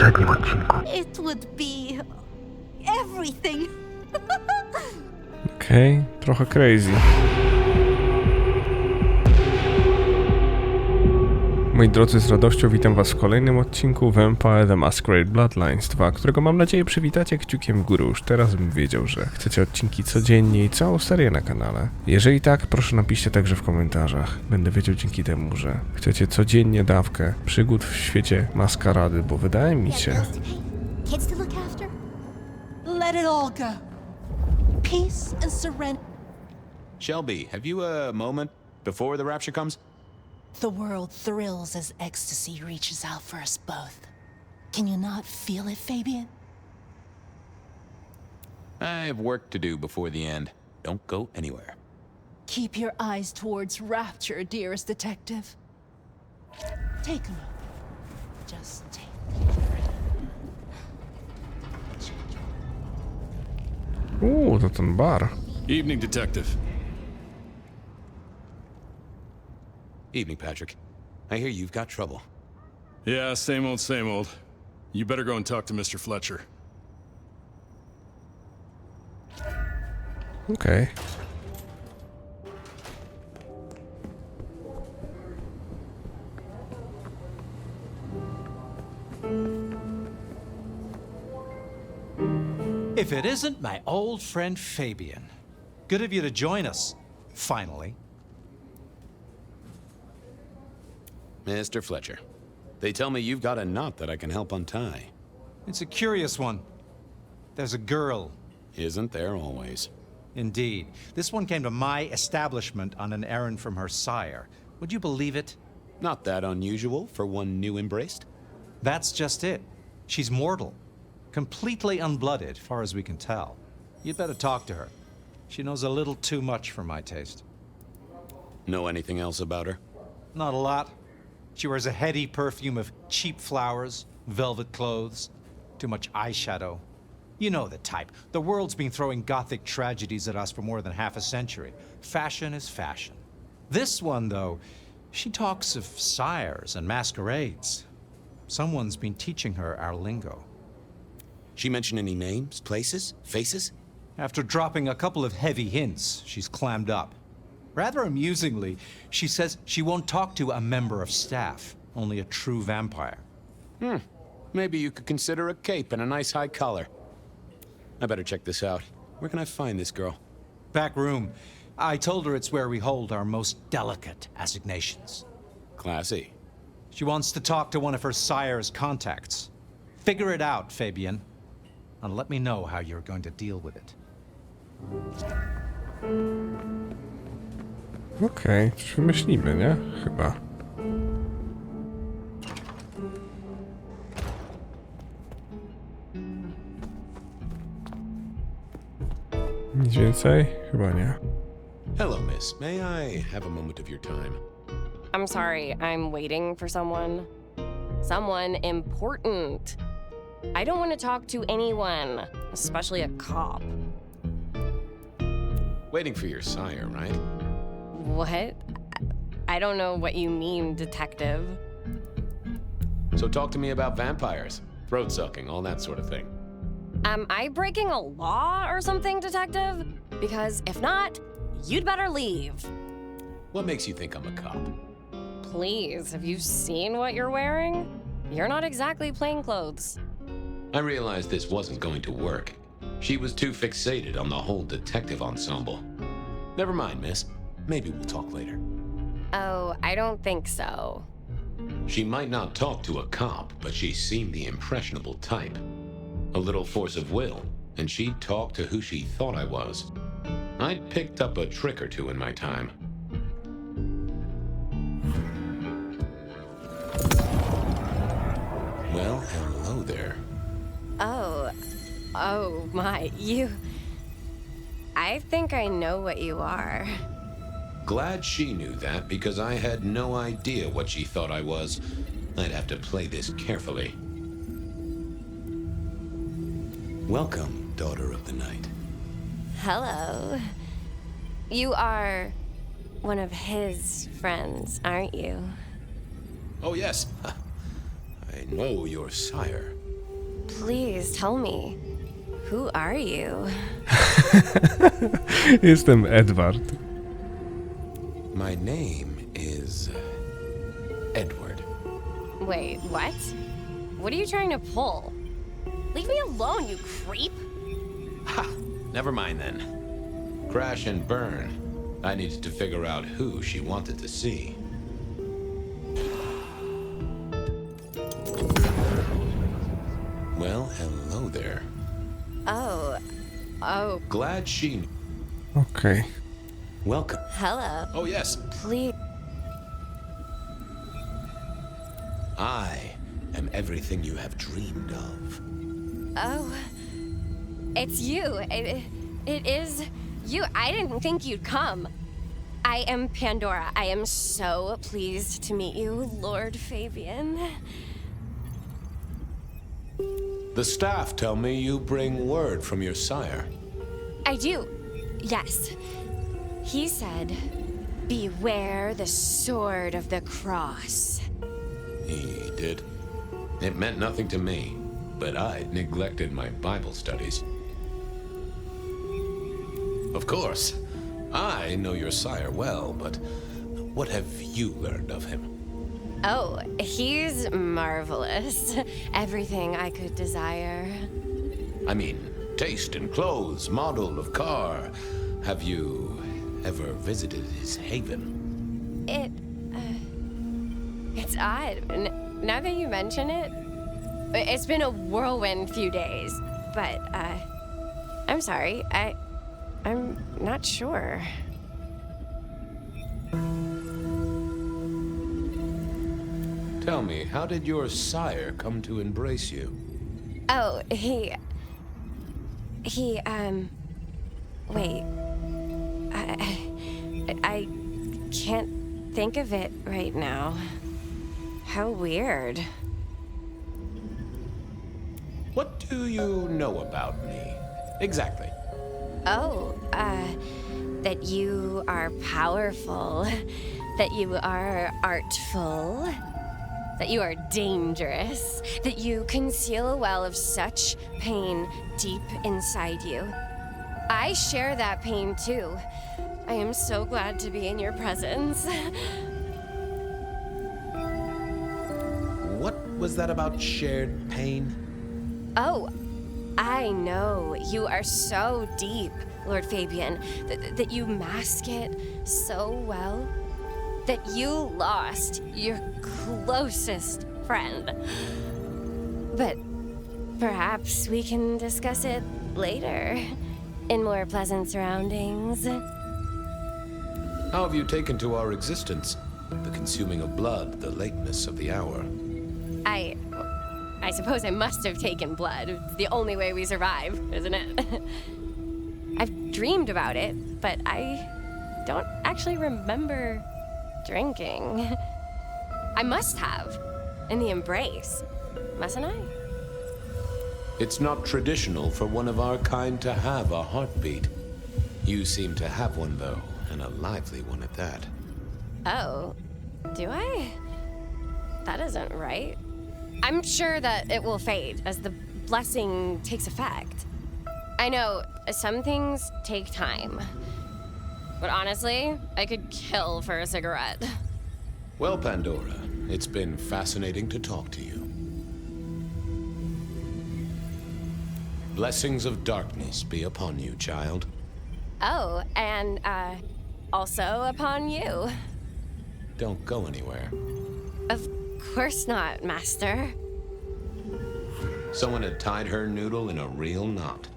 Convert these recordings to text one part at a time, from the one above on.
poprzednim odcinku. It would be everything. Okej, trochę crazy. Moi drodzy, z radością witam was w kolejnym odcinku Vampire The Masquerade Bloodlines 2, którego mam nadzieję przywitacie kciukiem w górę już teraz, bym wiedział, że chcecie odcinki codziennie i całą serię na kanale. Jeżeli tak, proszę napiszcie także w komentarzach. Będę wiedział dzięki temu, że chcecie codziennie dawkę przygód w świecie maskarady, bo wydaje mi się... Kids to look after. Let it all go. Peace and surrender. Shelby, have you a moment before the rapture comes? The world thrills as ecstasy reaches out for us both. Can you not feel it, Fabian? I have work to do before the end. Don't go anywhere. Keep your eyes towards rapture, dearest detective. Take me. Just take To ten bar. Evening, Detective. Evening, Patrick. I hear you've got trouble. Yeah, same old, same old. You better go and talk to Mr. Fletcher. Okej. If it isn't my old friend Fabian. Good of you to join us, finally. Mr. Fletcher, they tell me you've got a knot that I can help untie. It's a curious one. There's a girl. Isn't there always? Indeed. This one came to my establishment on an errand from her sire. Would you believe it? Not that unusual for one new embraced. That's just it. She's mortal. Completely unblooded, far as we can tell. You'd better talk to her. She knows a little too much for my taste. Know anything else about her? Not a lot. She wears a heady perfume of cheap flowers, velvet clothes, too much eyeshadow. You know the type. The world's been throwing gothic tragedies at us for more than half a century. Fashion is fashion. This one, though, she talks of sires and masquerades. Someone's been teaching her our lingo. She mention any names, places, faces? After dropping a couple of heavy hints, she's clammed up. Rather amusingly, she says she won't talk to a member of staff, only a true vampire. Maybe you could consider a cape and a nice high collar. I better check this out. Where can I find this girl? Back room. I told her it's where we hold our most delicate assignations. Classy. She wants to talk to one of her sire's contacts. Figure it out, Fabian. And let me know how you're going to deal with it. Okej, coś wymyślimy, nie? Chyba. Nic więcej? Chyba nie. Hello, miss. May I have a moment of your time? I'm sorry, I'm waiting for someone. Someone important. I don't want to talk to anyone, especially a cop. Waiting for your sire, right? What? I don't know what you mean, detective. So talk to me about vampires, throat sucking, all that sort of thing. Am I breaking a law or something, detective? Because if not, you'd better leave. What makes you think I'm a cop? Please, have you seen what you're wearing? You're not exactly plain clothes. I realized this wasn't going to work. She was too fixated on the whole detective ensemble. Never mind, miss. Maybe we'll talk later. Oh, I don't think so. She might not talk to a cop, but she seemed the impressionable type. A little force of will, and she'd talk to who she thought I was. I'd picked up a trick or two in my time. Well, hello there. Oh my, I think I know what you are. Glad she knew that, because I had no idea what she thought I was. I'd have to play this carefully. Welcome, daughter of the night. Hello. You are one of his friends, aren't you? Oh, yes. I know your sire. please tell me. Who are you? Jestem Edward. My name is Edward. Wait, what? What are you trying to pull? Leave me alone, you creep! Ha! Never mind then. Crash and burn. I needed to figure out who she wanted to see. Well, hello there. Oh, Glad she... Okej. Welcome. hello. Oh, yes. Please. I am everything you have dreamed of. Oh, it's you. It is you. I didn't think you'd come. I am Pandora. I am so pleased to meet you, Lord Fabian. The staff tell me you bring word from your sire. I do. Yes. He said, beware the sword of the cross. He did. It meant nothing to me, but I neglected my Bible studies. Of course, I know your sire well, but what have you learned of him? Oh, he's marvelous. Everything I could desire. I mean, taste in clothes, model of car. Have you ever visited his haven? It's odd. Now that you mention it, it's been a whirlwind few days. But, I'm sorry. I'm not sure. Tell me, how did your sire come to embrace you? Oh, wait. I can't think of it right now. How weird. What do you know about me? Exactly. Oh, that you are powerful, that you are artful, that you are dangerous, that you conceal a well of such pain deep inside you. I share that pain too. I am so glad to be in your presence. What was that about shared pain? Oh, I know. You are so deep, Lord Fabian, that you mask it so well. That you lost your closest friend. But perhaps we can discuss it later, in more pleasant surroundings. How have you taken to our existence? The consuming of blood, the lateness of the hour. I suppose I must have taken blood. It's the only way we survive, isn't it? I've dreamed about it, but I don't actually remember drinking. I must have. In the embrace. Mustn't I? It's not traditional for one of our kind to have a heartbeat. You seem to have one, though, and a lively one at that. Oh, do I? That isn't right. I'm sure that it will fade as the blessing takes effect. I know some things take time. But honestly, I could kill for a cigarette. Well, Pandora, it's been fascinating to talk to you. Blessings of darkness be upon you, child. Oh, and, also upon you. Don't go anywhere. Of course not, Master. Someone had tied her noodle in a real knot.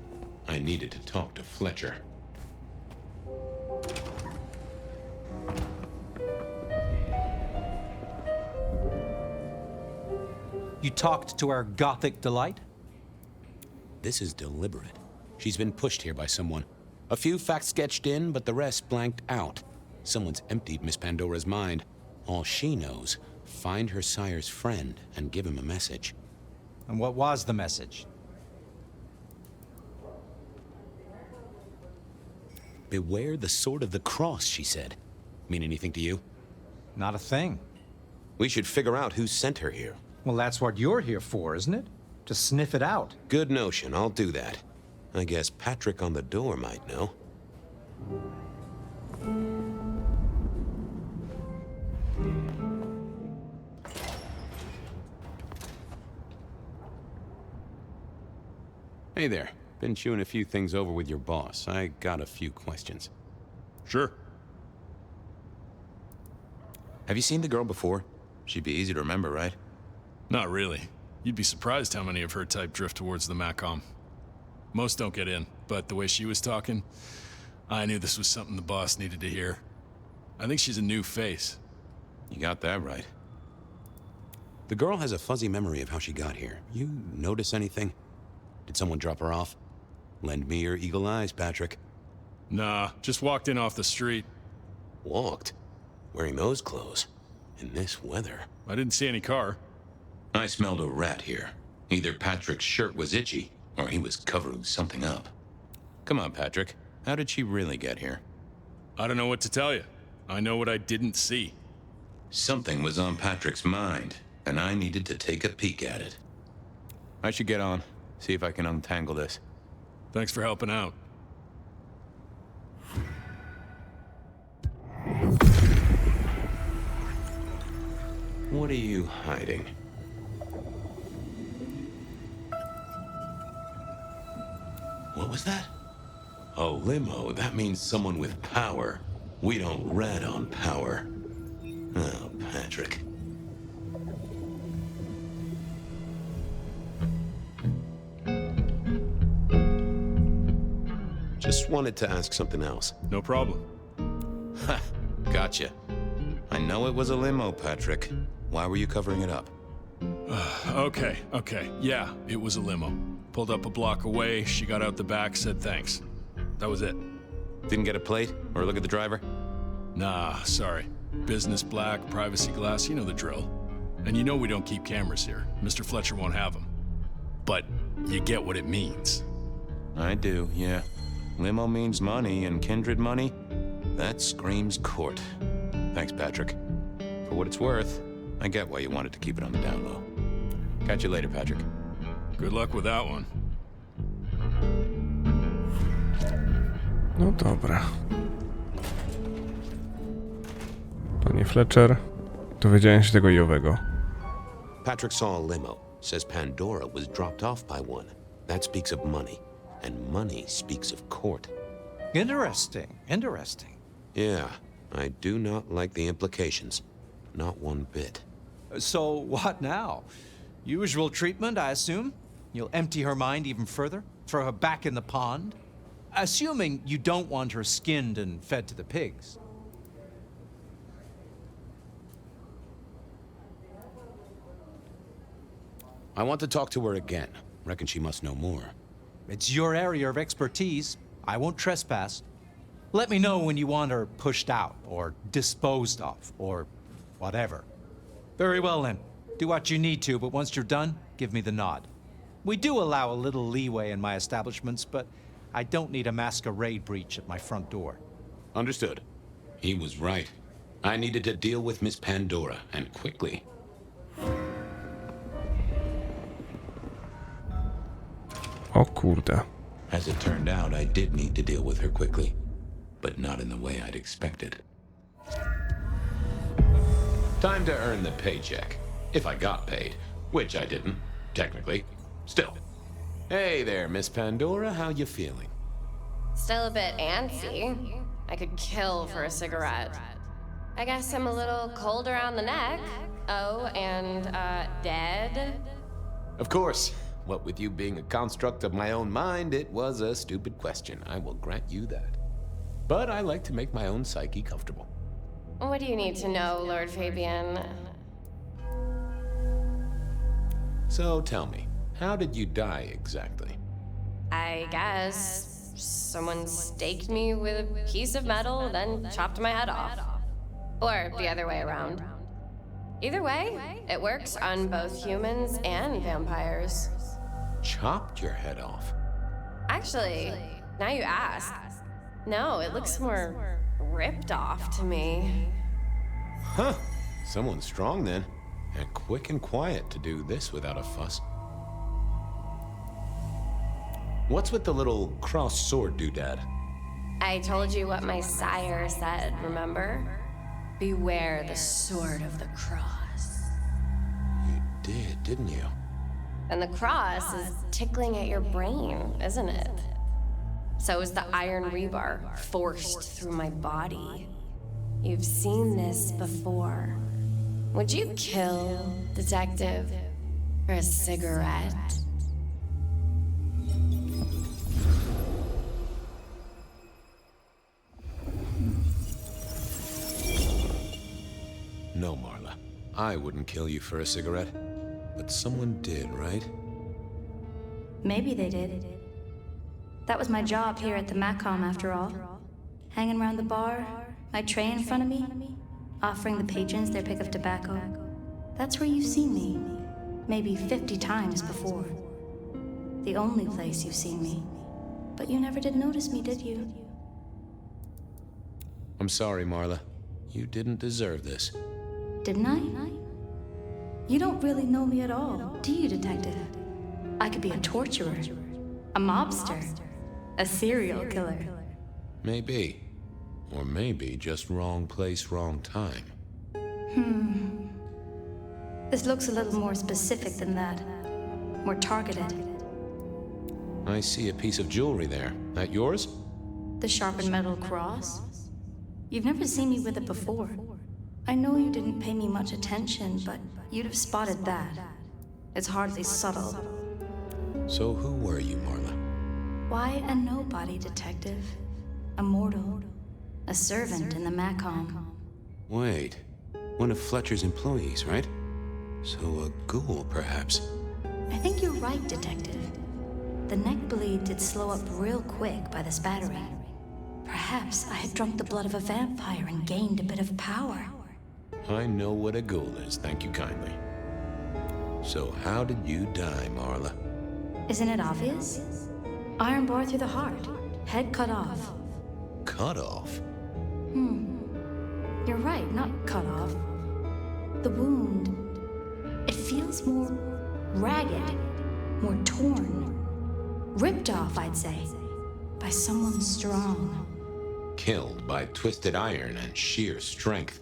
I needed to talk to Fletcher. You talked to our Gothic delight? This is deliberate. She's been pushed here by someone. A few facts sketched in, but the rest blanked out. Someone's emptied Miss Pandora's mind. All she knows, find her sire's friend and give him a message. And what was the message? Beware the sword of the cross, she said. Mean anything to you? Not a thing. We should figure out who sent her here. Well, that's what you're here for, isn't it? Just sniff it out. Good notion, I'll do that. I guess Patrick on the door might know. Hey there. Been chewing a few things over with your boss. I got a few questions. Sure. Have you seen the girl before? She'd be easy to remember, right? Not really. You'd be surprised how many of her type drift towards the Macom. Most don't get in, but the way she was talking, I knew this was something the boss needed to hear. I think she's a new face. You got that right. The girl has a fuzzy memory of how she got here. You notice anything? Did someone drop her off? Lend me your eagle eyes, Patrick. Nah, just walked in off the street. Walked? Wearing those clothes? In this weather? I didn't see any car. I smelled a rat here. Either Patrick's shirt was itchy, or he was covering something up. Come on, Patrick. How did she really get here? I don't know what to tell you. I know what I didn't see. Something was on Patrick's mind, and I needed to take a peek at it. I should get on, see if I can untangle this. Thanks for helping out. What are you hiding? What was that? A limo. That means someone with power. We don't rat on power. Oh, Patrick. Just wanted to ask something else. No problem. Ha! Gotcha. I know it was a limo, Patrick. Why were you covering it up? Okay. Yeah, it was a limo. Pulled up a block away, she got out the back, said thanks. That was it. Didn't get a plate or look at the driver? Nah, sorry. Business black, privacy glass, you know the drill. And you know we don't keep cameras here. Mr. Fletcher won't have them. But you get what it means. I do, yeah. Limo means money, and kindred money, that screams court. Thanks, Patrick. For what it's worth, I get why you wanted to keep it on the down low. Catch you later, Patrick. Good luck with that one. No dobra. Panie Fletcher, dowiedziałem się tego i owego. Patrick saw a limo. Says Pandora was dropped off by one. That speaks of money. And money speaks of court. Interesting. Yeah, I do not like the implications. Not one bit. So what now? Usual treatment, I assume? You'll empty her mind even further? Throw her back in the pond? Assuming you don't want her skinned and fed to the pigs. I want to talk to her again. Reckon she must know more. It's your area of expertise. I won't trespass. Let me know when you want her pushed out, or disposed of, or whatever. Very well then. Do what you need to, but once you're done, give me the nod. We do allow a little leeway in my establishments, but I don't need a masquerade breach at my front door. Understood. He was right. I needed to deal with Miss Pandora, and quickly. O kurde. As it turned out, I did need to deal with her quickly, but not in the way I'd expected. Time to earn the paycheck. If I got paid, which I didn't, technically. Still. Hey there, Miss Pandora, how you feeling? Still a bit antsy. I could kill for a cigarette. I guess I'm a little cold around the neck. Oh, and, dead? Of course. What with you being a construct of my own mind, it was a stupid question. I will grant you that. But I like to make my own psyche comfortable. What do you need to know, Lord Fabian? So tell me, how did you die exactly? I guess someone staked me with a piece of metal, then chopped my head off. Or the other way around. Either way, it works on both humans and vampires. Chopped your head off? Actually, now you ask. No, it looks more ripped off to me. Huh. Someone's strong then. And quick and quiet to do this without a fuss. What's with the little crossed sword doodad? I told you what my sire said, remember? Beware the sword of the cross. You did, didn't you? And the cross is tickling at your brain, isn't it? So is the iron rebar forced through my body. You've seen this before. Would you kill, detective, for a cigarette? No, Marla. I wouldn't kill you for a cigarette. But someone did, right? Maybe they did. That was my job here at the Macom, after all. Hanging around the bar, my tray in front of me, offering the patrons their pick of tobacco. That's where you've seen me. Maybe 50 times before. The only place you've seen me. But you never did notice me, did you? I'm sorry, Marla. You didn't deserve this. Didn't I? You don't really know me at all, do you, detective? I could be a torturer, a mobster, a serial killer. Maybe. Or maybe just wrong place, wrong time. This looks a little more specific than that. More targeted. I see a piece of jewelry there. That yours? The sharpened metal cross? You've never seen me with it before. I know you didn't pay me much attention, but you'd have spotted that. It's hardly subtle. So who were you, Marla? Why a nobody, detective? A mortal. A servant in the Macom. Wait. One of Fletcher's employees, right? So a ghoul, perhaps. I think you're right, detective. The neck bleed did slow up real quick by the spattering. Perhaps I had drunk the blood of a vampire and gained a bit of power. I know what a ghoul is, thank you kindly. So how did you die, Marla? Isn't it obvious? Iron bar through the heart. Head cut off. Cut off? You're right, not cut off. The wound, it feels more ragged, more torn. Ripped off, I'd say, by someone strong. Killed by twisted iron and sheer strength.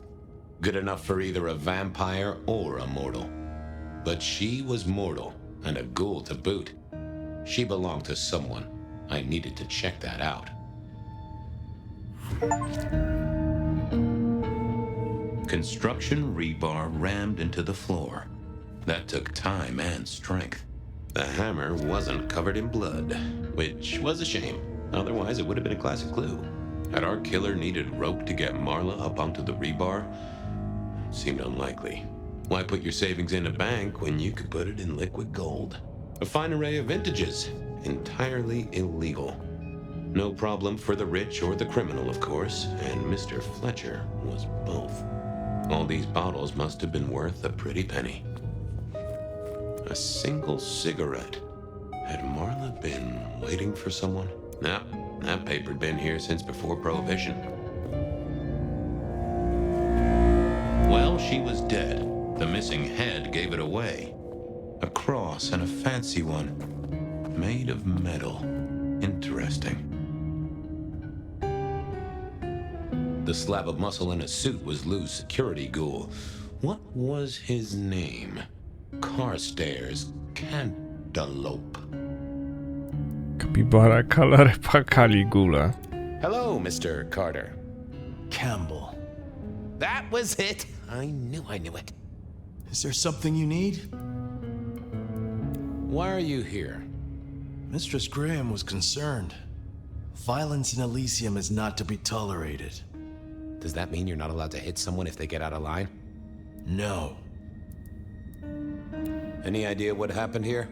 Good enough for either a vampire or a mortal. But she was mortal, and a ghoul to boot. She belonged to someone. I needed to check that out. Construction rebar rammed into the floor. That took time and strength. The hammer wasn't covered in blood, which was a shame. Otherwise, it would have been a classic clue. Had our killer needed rope to get Marla up onto the rebar? Seemed unlikely. Why put your savings in a bank when you could put it in liquid gold? A fine array of vintages. Entirely illegal. No problem for the rich or the criminal, of course, and Mr. Fletcher was both. All these bottles must have been worth a pretty penny. A single cigarette. Had Marla been waiting for someone? Nah, that paper'd been here since before Prohibition. Well, she was dead. The missing head gave it away. A cross and a fancy one. Made of metal. Interesting. The slab of muscle in a suit was Lou's security ghoul. What was his name? Carstairs Cantaloupe. Kapibara Kalarypa Caligula. Hello, Mr. Carter. Campbell. That was it. I knew it. Is there something you need? Why are you here? Mistress Graham was concerned. Violence in Elysium is not to be tolerated. Does that mean you're not allowed to hit someone if they get out of line? No. Any idea what happened here?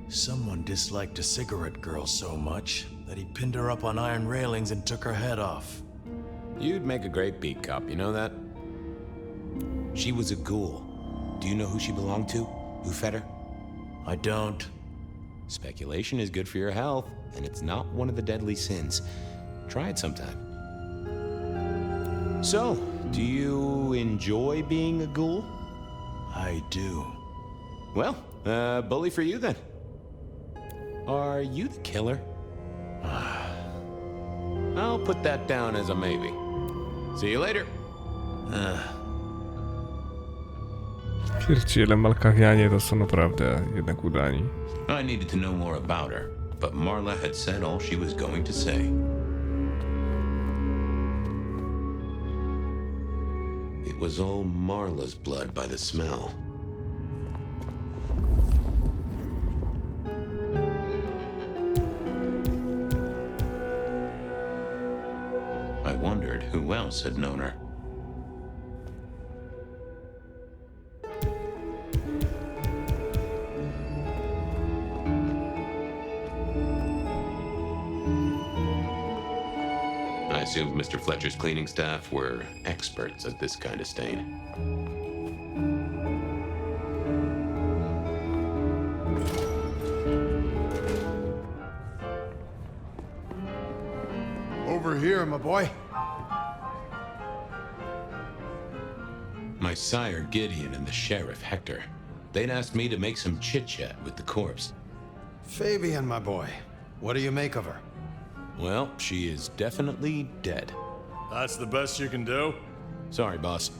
Someone disliked a cigarette girl so much that he pinned her up on iron railings and took her head off. You'd make a great beat cop, you know that? She was a ghoul. Do you know who she belonged to? Who fed her? I don't. Speculation is good for your health, and it's not one of the deadly sins. Try it sometime. So, do you enjoy being a ghoul? I do. Well, bully for you then. Are you the killer? I'll put that down as a maybe. See you later. Pierdziele, Malkawianie to są naprawdę jednak udani. I needed to know more about her, but Marla had said all she was going to say. It was all Marla's blood by the smell. I wondered who else had known her. I assumed Mr. Fletcher's cleaning staff were experts at this kind of stain. Over here, my boy. My sire Gideon and the sheriff Hector. They'd asked me to make some chit-chat with the corpse. Fabian, my boy. What do you make of her? Well, she is definitely dead. That's the best you can do? Sorry, boss.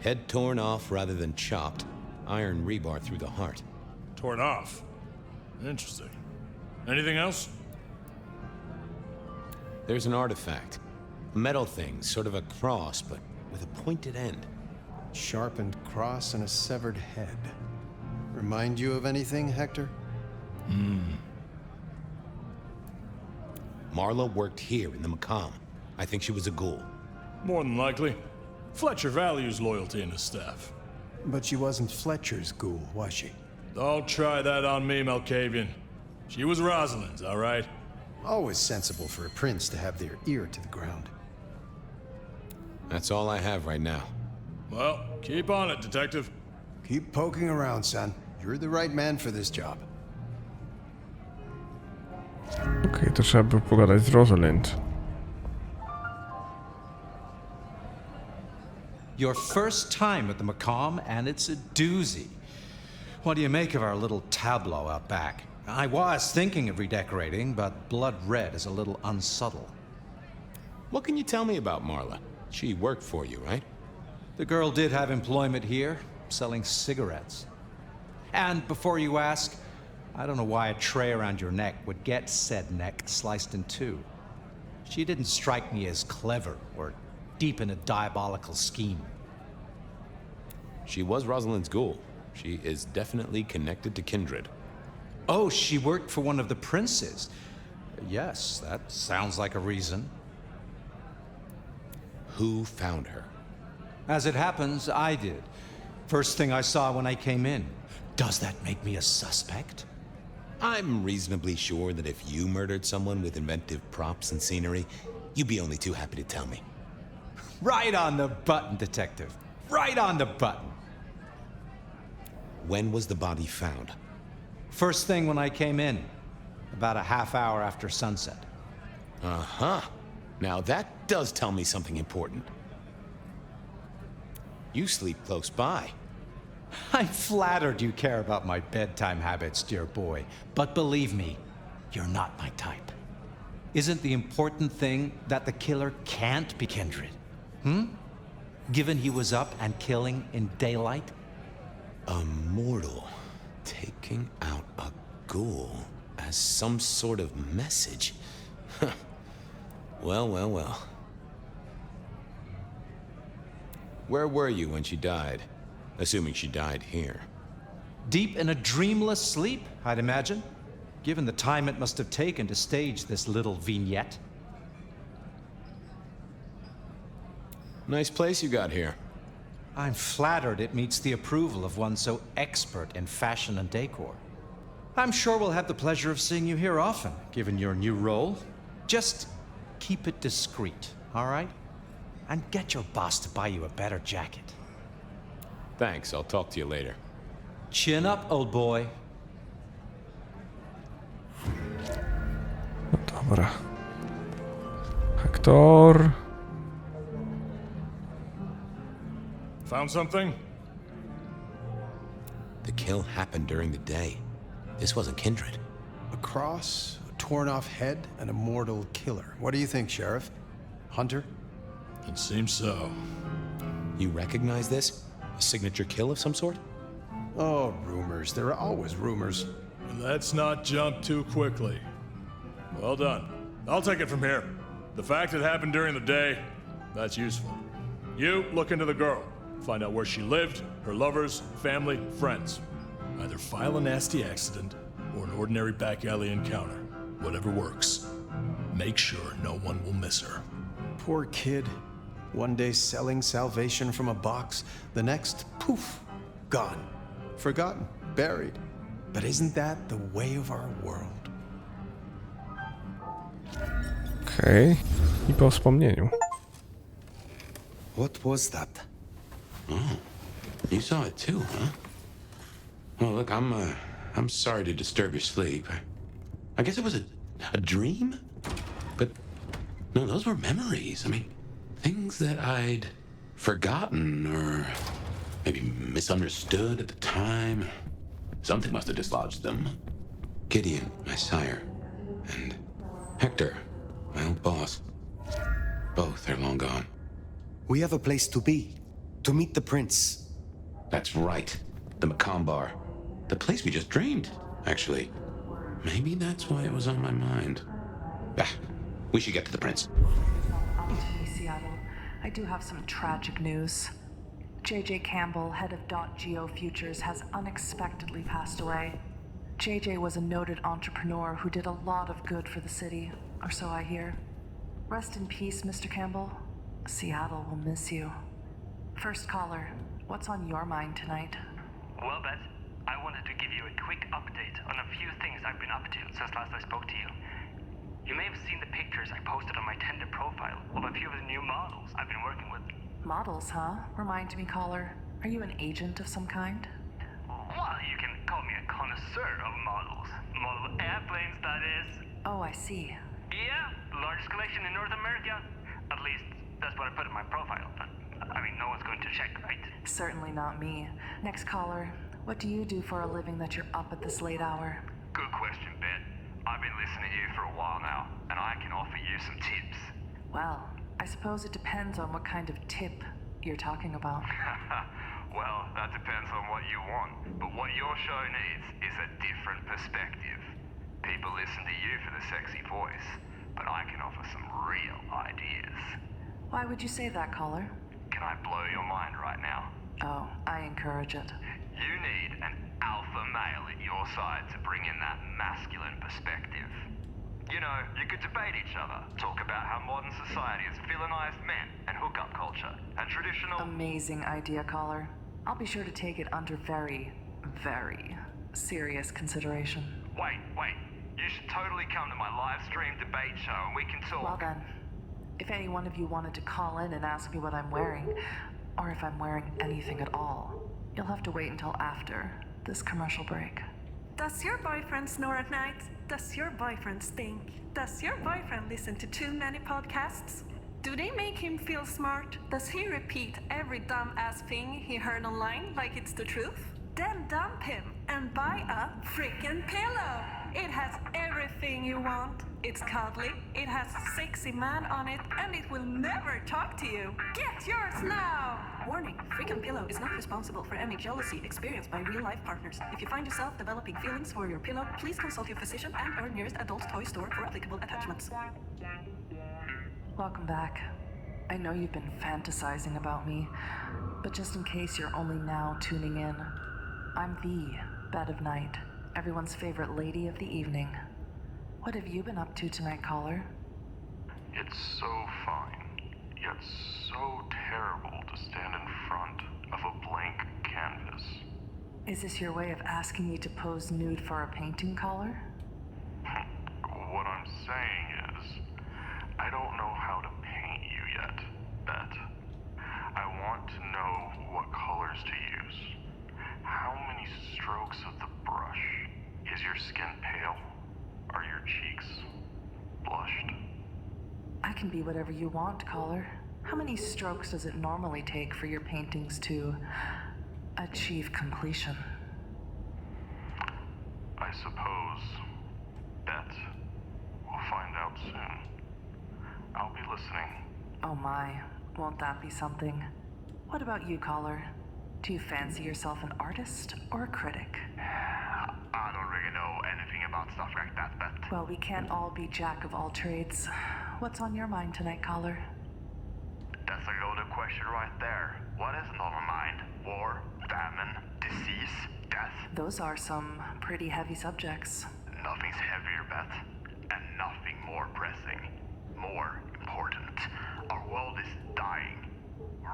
Head torn off rather than chopped. Iron rebar through the heart. Torn off. Interesting. Anything else? There's an artifact. A metal thing, sort of a cross, but with a pointed end. Sharpened cross and a severed head. Remind you of anything, Hector? Marla worked here in the Macam. I think she was a ghoul. More than likely. Fletcher values loyalty in his staff. But she wasn't Fletcher's ghoul, was she? Don't try that on me, Malkavian. She was Rosalind's, all right? Always sensible for a prince to have their ear to the ground. That's all I have right now. Well, keep on it, detective. Keep poking around, son. You're the right man for this job. Okej, to trzeba by pogadać z Rosalind. Your first time at the Macam, and it's a doozy. What do you make of our little tableau out back? I was thinking of redecorating, but blood red is a little unsubtle. What can you tell me about Marla? She worked for you, right? The girl did have employment here, selling cigarettes. And before you ask, I don't know why a tray around your neck would get said neck sliced in two. She didn't strike me as clever or deep in a diabolical scheme. She was Rosalind's ghoul. She is definitely connected to kindred. Oh, she worked for one of the princes. Yes, that sounds like a reason. Who found her? As it happens, I did. First thing I saw when I came in. Does that make me a suspect? I'm reasonably sure that if you murdered someone with inventive props and scenery, you'd be only too happy to tell me. Right on the button, detective. Right on the button. When was the body found? First thing when I came in. About a half hour after sunset. Uh-huh. Now that does tell me something important. You sleep close by. I'm flattered you care about my bedtime habits, dear boy. But believe me, you're not my type. Isn't the important thing that the killer can't be kindred? Given he was up and killing in daylight? A mortal taking out a ghoul as some sort of message. Well, well, well. Where were you when she died? Assuming she died here. Deep in a dreamless sleep, I'd imagine. Given the time it must have taken to stage this little vignette. Nice place you got here. I'm flattered it meets the approval of one so expert in fashion and decor. I'm sure we'll have the pleasure of seeing you here often, given your new role. Just keep it discreet, all right? And get your boss to buy you a better jacket. Thanks, I'll talk to you later. Chin up, old boy. No dobra. Hector. Found something? The kill happened during the day. This wasn't kindred. A cross, a torn-off head, and a mortal killer. What do you think, Sheriff? Hunter? It seems so. You recognize this? A signature kill of some sort? Oh, rumors. There are always rumors. Let's not jump too quickly. Well done. I'll take it from here. The fact it happened during the day, that's useful. You look into the girl. Find out where she lived, her lovers, family, friends. Either file a nasty accident or an ordinary back alley encounter. Whatever works. Make sure no one will miss her. Poor kid. One day selling salvation from a box, the next, poof, gone. Forgotten, buried. But isn't that the way of our world? Okej. I po wspomnieniu. What was that? Oh, you saw it too, huh? Well, look, I'm sorry to disturb your sleep. I guess it was a dream? But, no, those were memories. I mean, things that I'd forgotten or maybe misunderstood at the time. Something must have dislodged them. Gideon, my sire, and Hector, my old boss. Both are long gone. We have a place to be. To meet the prince. That's right. The Macomb Bar. The place we just dreamed, actually. Maybe that's why it was on my mind. Ah, we should get to the prince. Seattle. I do have some tragic news. J.J. Campbell, head of .Geo Futures, has unexpectedly passed away. J.J. was a noted entrepreneur who did a lot of good for the city, or so I hear. Rest in peace, Mr. Campbell. Seattle will miss you. First caller, what's on your mind tonight? Well, Beth, I wanted to give you a quick update on a few things I've been up to since last I spoke to you. You may have seen the pictures I posted on my Tinder profile of a few of the new models I've been working with. Models, huh? Remind me, caller. Are you an agent of some kind? Well, you can call me a connoisseur of models. Model airplanes, that is. Oh, I see. Yeah, largest collection in North America. At least, that's what I put in my profile. I mean, no one's going to check, right? Certainly not me. Next caller, what do you do for a living that you're up at this late hour? Good question, Ben. I've been listening to you for a while now, and I can offer you some tips. Well, I suppose it depends on what kind of tip you're talking about. Well, that depends on what you want. But what your show needs is a different perspective. People listen to you for the sexy voice, but I can offer some real ideas. Why would you say that, caller? Can I blow your mind right now? Oh, I encourage it. You need an alpha male at your side to bring in that masculine perspective. You know, you could debate each other, talk about how modern society has villainized men and hookup culture and traditional... Amazing idea, caller. I'll be sure to take it under very, very serious consideration. Wait. You should totally come to my live stream debate show and we can talk. Well then, if any one of you wanted to call in and ask me what I'm wearing, or if I'm wearing anything at all, you'll have to wait until after this commercial break. Does your boyfriend snore at night? Does your boyfriend stink? Does your boyfriend listen to too many podcasts? Do they make him feel smart? Does he repeat every dumb-ass thing he heard online like it's the truth? Then dump him and buy a freaking pillow. It has everything you want. It's cuddly, it has a sexy man on it, and it will never talk to you. Get yours now! Warning, Freakin' Pillow is not responsible for any jealousy experienced by real-life partners. If you find yourself developing feelings for your pillow, please consult your physician and or nearest adult toy store for applicable attachments. Welcome back. I know you've been fantasizing about me, but just in case you're only now tuning in, I'm the Bed of Night, everyone's favorite lady of the evening. What have you been up to tonight, caller? It's so fine, yet so terrible to stand in front of a blank canvas. Is this your way of asking me to pose nude for a painting, caller? What I'm saying is, I don't know how to paint you yet, Bet. I want to know what colors to use. How many strokes of the brush? Is your skin pale? Are your cheeks blushed? I can be whatever you want, caller. How many strokes does it normally take for your paintings to achieve completion? I suppose, Bet, Oh my, won't that be something? What about you, caller? Do you fancy yourself an artist or a critic? I don't really know anything about stuff like that, but... Well, we can't all be jack of all trades. What's on your mind tonight, caller? That's a loaded question right there. What isn't on my mind? War, famine, disease, death? Those are some pretty heavy subjects. Nothing's heavier, Beth. And nothing more pressing. More important. Our world is dying.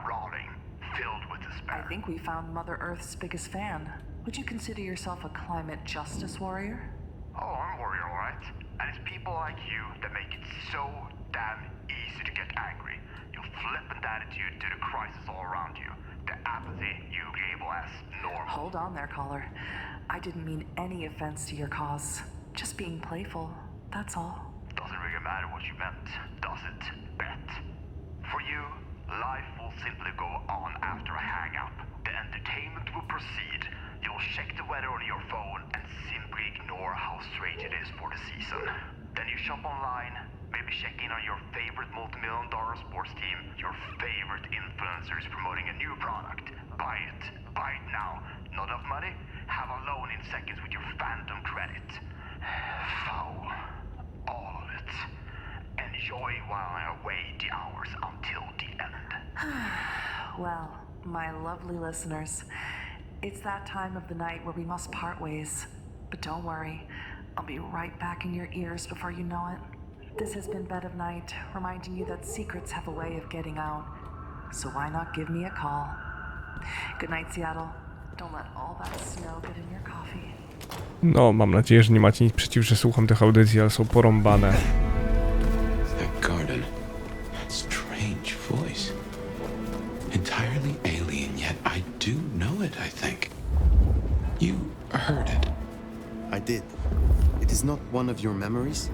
Rotting. Filled with despair. I think we found Mother Earth's biggest fan. Would you consider yourself a climate justice warrior? Oh, I'm a warrior, alright. And it's people like you that make it so damn easy to get angry. Your flippant attitude to the crisis all around you. The apathy you label as normal. Hold on there, caller. I didn't mean any offense to your cause. Just being playful, that's all. Doesn't really matter what you meant, does it, Beth? For you, life will simply go on after a hang-up. The entertainment will proceed. You'll check the weather on your phone and simply ignore how strange it is for the season. Then you shop online, maybe check in on your favorite multi-million-dollar sports team. Your favorite influencer is promoting a new product. Buy it. Buy it now. Not enough money? Have a loan in seconds with your phantom credit. Foul. All of it. Enjoy while I await the hours until the end. Well, my lovely listeners, it's that time of the night where we must part ways. But don't worry, I'll be right back in your ears before you know it. This has been Bed of Night, reminding you that secrets have a way of getting out. So why not give me a call? Good night, Seattle. Don't let all that snow get in your coffee. No, mam nadzieję, że nie macie nic przeciw, że słucham tych audycji, ale są porąbane. That garden. Strange voice. Entirely alien, yet I do know it, I think. You heard it. I did. It is not one of your memories?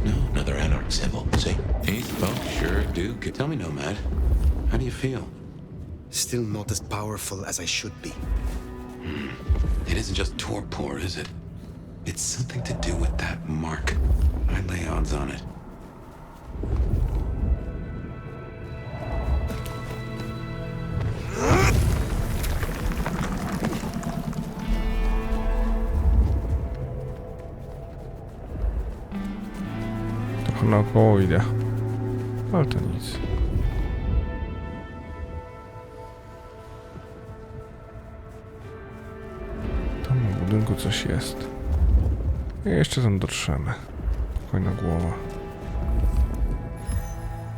No, another anarch symbol. See? These folks sure do. Tell me, Nomad, how do you feel? Still not as powerful as I should be. It isn't just torpor, is it? It's something to do with that mark. I lay odds on it. Trochę naokoło idę. Ale to nic. Tam na budynku coś jest. I jeszcze tam dotrzemy. Spokojna głowa.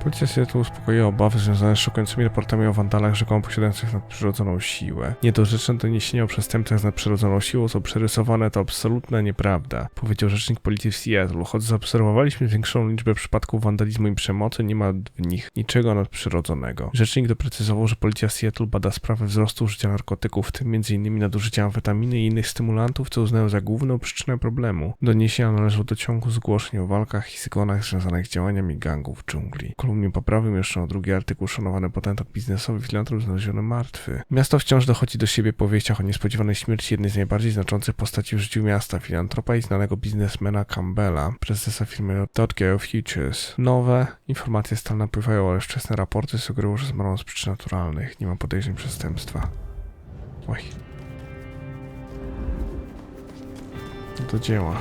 Policja Seattle uspokoiła obawy związane z szokującymi raportami o wandalach rzekomo posiadających nadprzyrodzoną siłę. Niedorzeczne doniesienia o przestępcach z nadprzyrodzoną siłą są przerysowane, to absolutna nieprawda, powiedział rzecznik policji w Seattle. Choć zaobserwowaliśmy zwiększoną liczbę przypadków wandalizmu i przemocy, nie ma w nich niczego nadprzyrodzonego. Rzecznik doprecyzował, że policja Seattle bada sprawę wzrostu użycia narkotyków, w tym m.in. nadużycia amfetaminy i innych stymulantów, co uznają za główną przyczynę problemu. Doniesienia należą do ciągu zgłoszeń o walkach i zgonach związanych z działaniami gangów w dżungli. W kolumnie poprawnym jeszcze drugi artykuł: szanowany potentat biznesowy filantrop znaleziony martwy. Miasto wciąż dochodzi do siebie po wieściach o niespodziewanej śmierci jednej z najbardziej znaczących postaci w życiu miasta, filantropa i znanego biznesmena Campbella, prezesa firmy Polsku Futures. Nowe informacje stale napływają, ale wczesne raporty sugerują, że zmarł z przyczyn naturalnych. Nie ma podejrzeń przestępstwa. Oj. Do dzieła.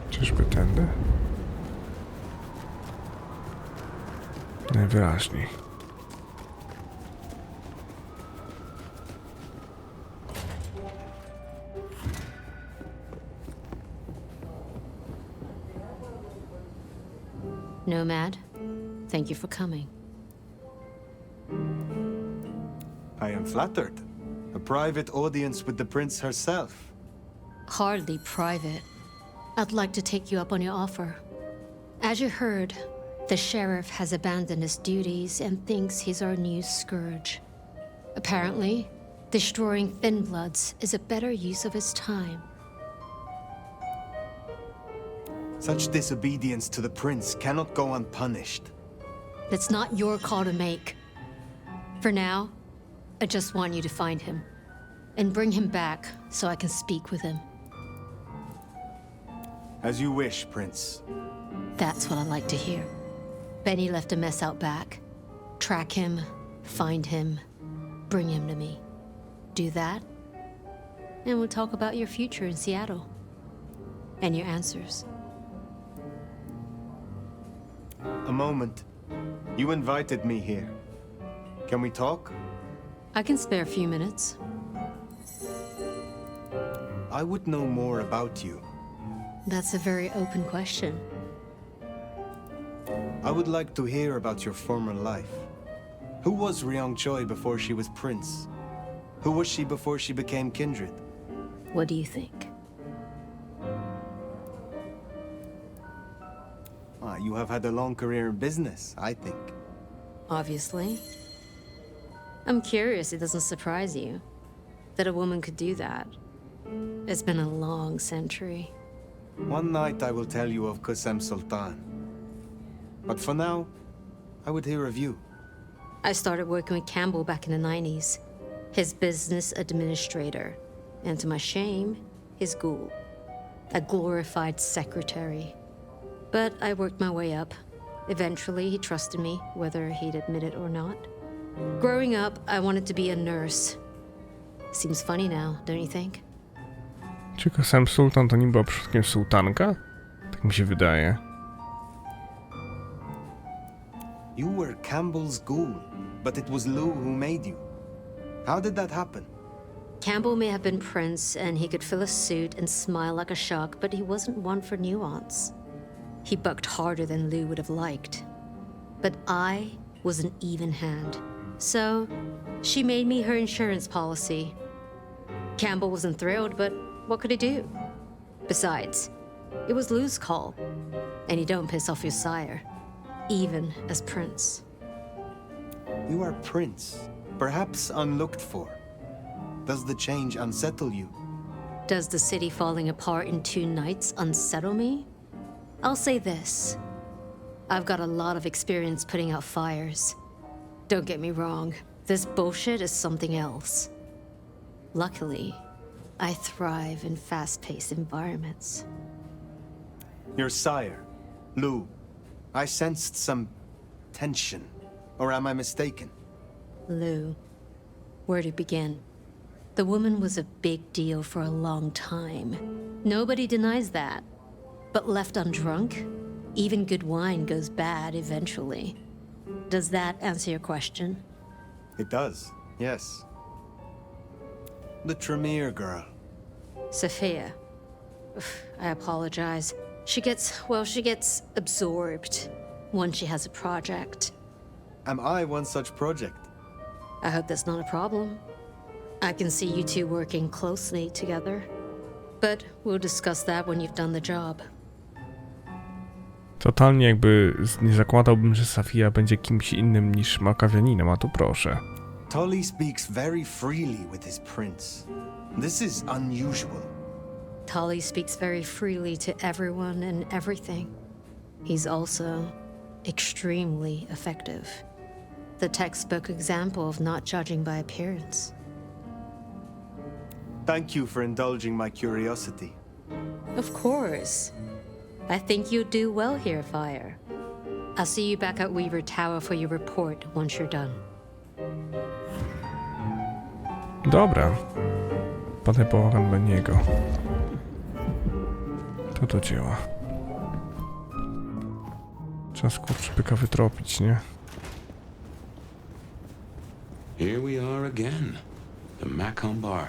Czyżby tędy? Najwyraźniej. Nomad, thank you for coming. I am flattered. A private audience with the prince herself. Hardly private. I'd like to take you up on your offer. As you heard, the sheriff has abandoned his duties and thinks he's our new scourge. Apparently, destroying Thin Bloods is a better use of his time. Such disobedience to the prince cannot go unpunished. That's not your call to make. For now, I just want you to find him. and bring him back so I can speak with him. As you wish, Prince. That's what I like to hear. Benny left a mess out back. Track him, find him, bring him to me. Do that, and we'll talk about your future in Seattle. And your answers. A moment. You invited me here. Can we talk? I can spare a few minutes. I would know more about you. That's a very open question. I would like to hear about your former life. Who was Ryong Choi before she was Prince? Who was she before she became Kindred? What do you think? You have had a long career in business, I think. Obviously. I'm curious it doesn't surprise you that a woman could do that. It's been a long century. One night I will tell you of Qasem Sultan. But for now, I would hear of you. I started working with Campbell back in the 90s. His business administrator. And to my shame, his ghoul. A glorified secretary. But I worked my way up. Eventually, he trusted me, whether he'd admit it or not. Growing up, I wanted to be a nurse. Seems funny now, don't you think? Czy Qasem Sultan to nie była przypadkiem sułtanka? Tak mi się wydaje. You were Campbell's ghoul, but it was Lou who made you. How did that happen? Campbell may have been Prince, and he could fill a suit and smile like a shark, but he wasn't one for nuance. He bucked harder than Lou would have liked. But I was an even hand. So, she made me her insurance policy. Campbell wasn't thrilled, but what could he do? Besides, it was Lou's call. And you don't piss off your sire, even as Prince. You are Prince, perhaps unlooked for. Does the change unsettle you? Does the city falling apart in 2 nights unsettle me? I'll say this. I've got a lot of experience putting out fires. Don't get me wrong, this bullshit is something else. Luckily, I thrive in fast-paced environments. Your sire, Lou. I sensed some tension. Or am I mistaken? Lou. Where to begin? The woman was a big deal for a long time. Nobody denies that. But left undrunk, even good wine goes bad eventually. Does that answer your question? It does, yes. The Tremere girl. Sophia. I apologize. She gets absorbed once she has a project. Am I one such project? I hope that's not a problem. I can see you two working closely together. But we'll discuss that when you've done the job. Totalnie jakby nie zakładałbym, że Safia będzie kimś innym niż makawianinem, a tu proszę. Tully speaks very freely with his prince. This is unusual. Tully speaks very freely to everyone and everything. He's also extremely effective. The textbook example of not judging by appearance. Thank you for indulging my curiosity. Of course. I think you'll do well here, Fire. I'll see you back at Weaver Tower for your report once you're done. Dobra. Potem połagam do niego. To do dzieła. Trzeba skurczybyka wytropić, nie? Here we are again. The Macomb Bar.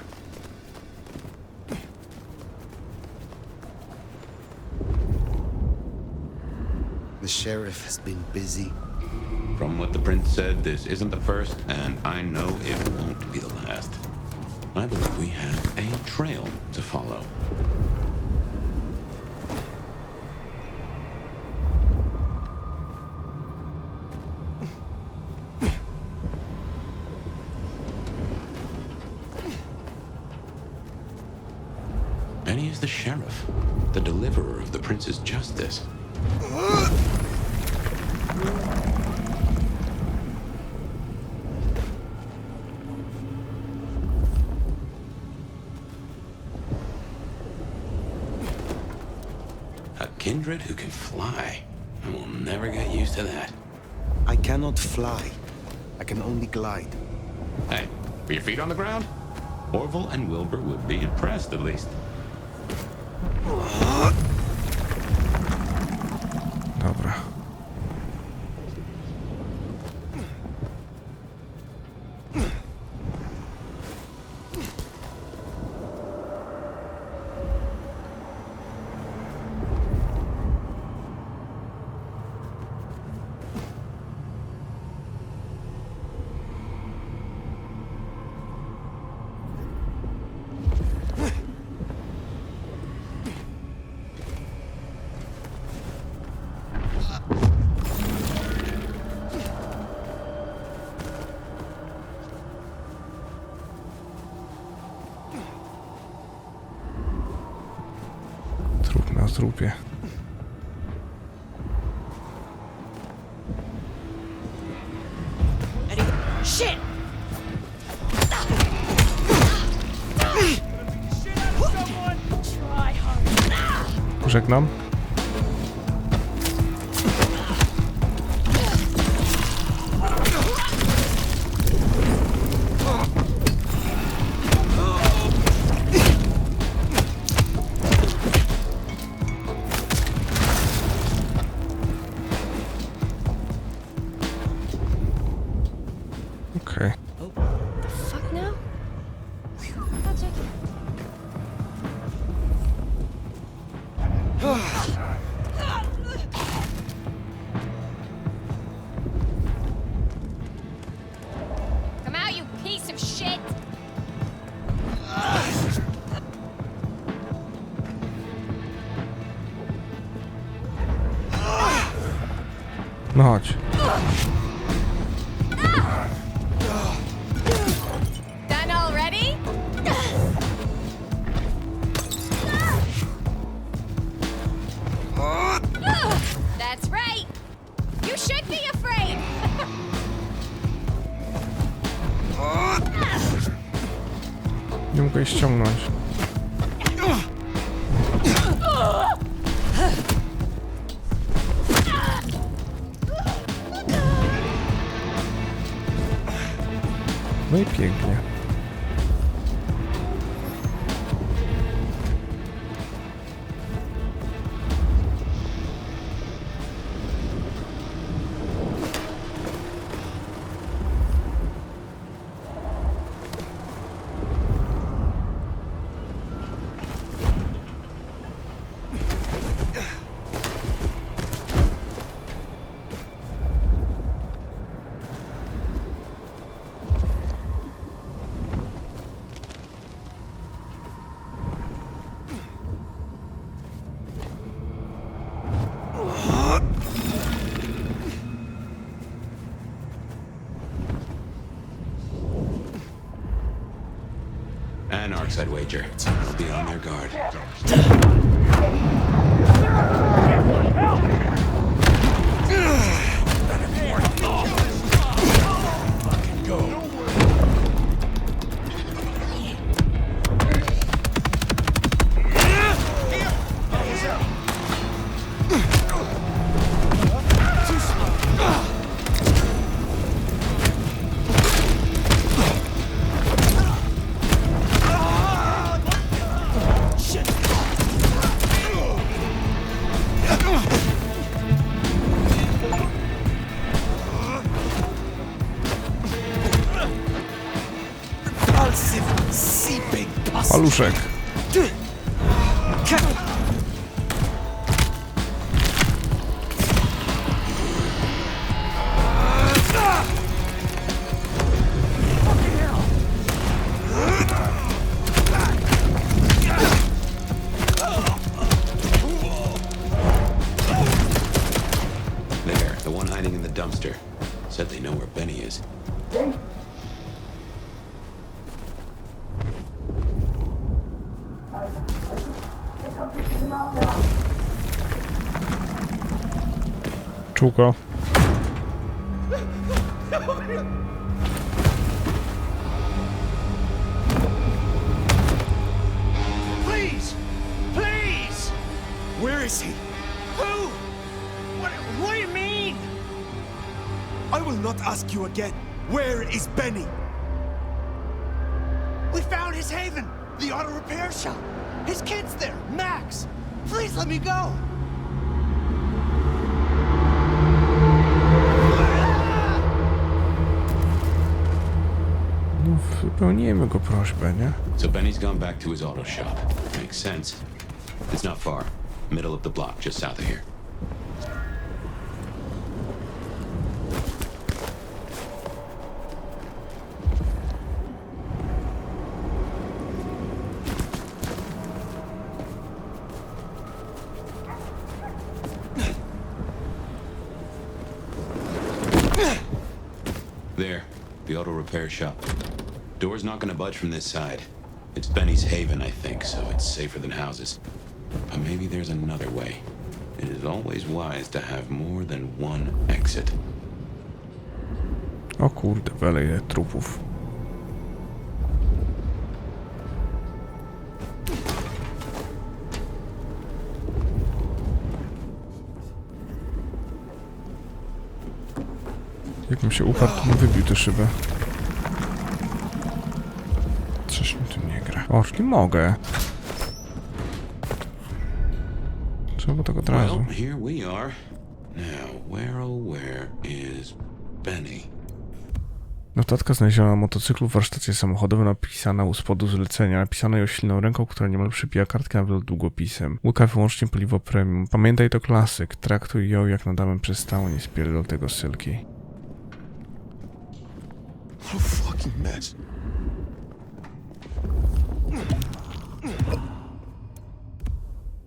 The sheriff has been busy. From what the prince said, this isn't the first, and I know it won't be the last. I believe we have a trail to follow. And he is the sheriff, the deliverer of the prince's justice. kindred who can fly. I will never get used to that. I cannot fly. I can only glide. Hey, are your feet on the ground? Orville and Wilbur would be impressed, at least. Dobra. Trup na trupie. Shit! Żegnam. Okay. The fuck now? I'll check it. Come out, you piece of shit! No chodź. Done already? That's right. You should be afraid. Nie mogę jej ściągnąć. No i pięknie. Anarchs, I'd wager. They'll be on their guard. Paluszek. There, the one hiding in the dumpster. Said they know where Benny is. Czułko. Please! Please! Where is he? will not ask you again. Where is Benny? We found his haven, the auto repair shop. His kid's there, Max. Please let me go. No, wypełnijmy go prośbę, nie? So Benny's gone back to his auto shop. Makes sense. It's not far. Middle of the block, just south of here. There, the auto repair shop. Door's not gonna budge from this side. It's Benny's haven, I think, so it's safer than houses. But maybe there's another way. It is always wise to have more than one exit. O kurde, wele ile trupów. Jakbym się uparł, to bym wybił tę szybę. Coś mi tu nie gra. O, czyli mogę. Trzeba tego od razu. Well, here we are. Now, where oh where is Benny? Notatka znaleziona na motocyklu w warsztacie samochodowym, napisana u spodu zlecenia, napisana ją silną ręką, która niemal przypija kartkę na długopisem. Łyka wyłącznie paliwo premium. Pamiętaj, to klasyk. Traktuj ją jak na damę przystałą, nie spierdol tego sylki. What a fucking mess.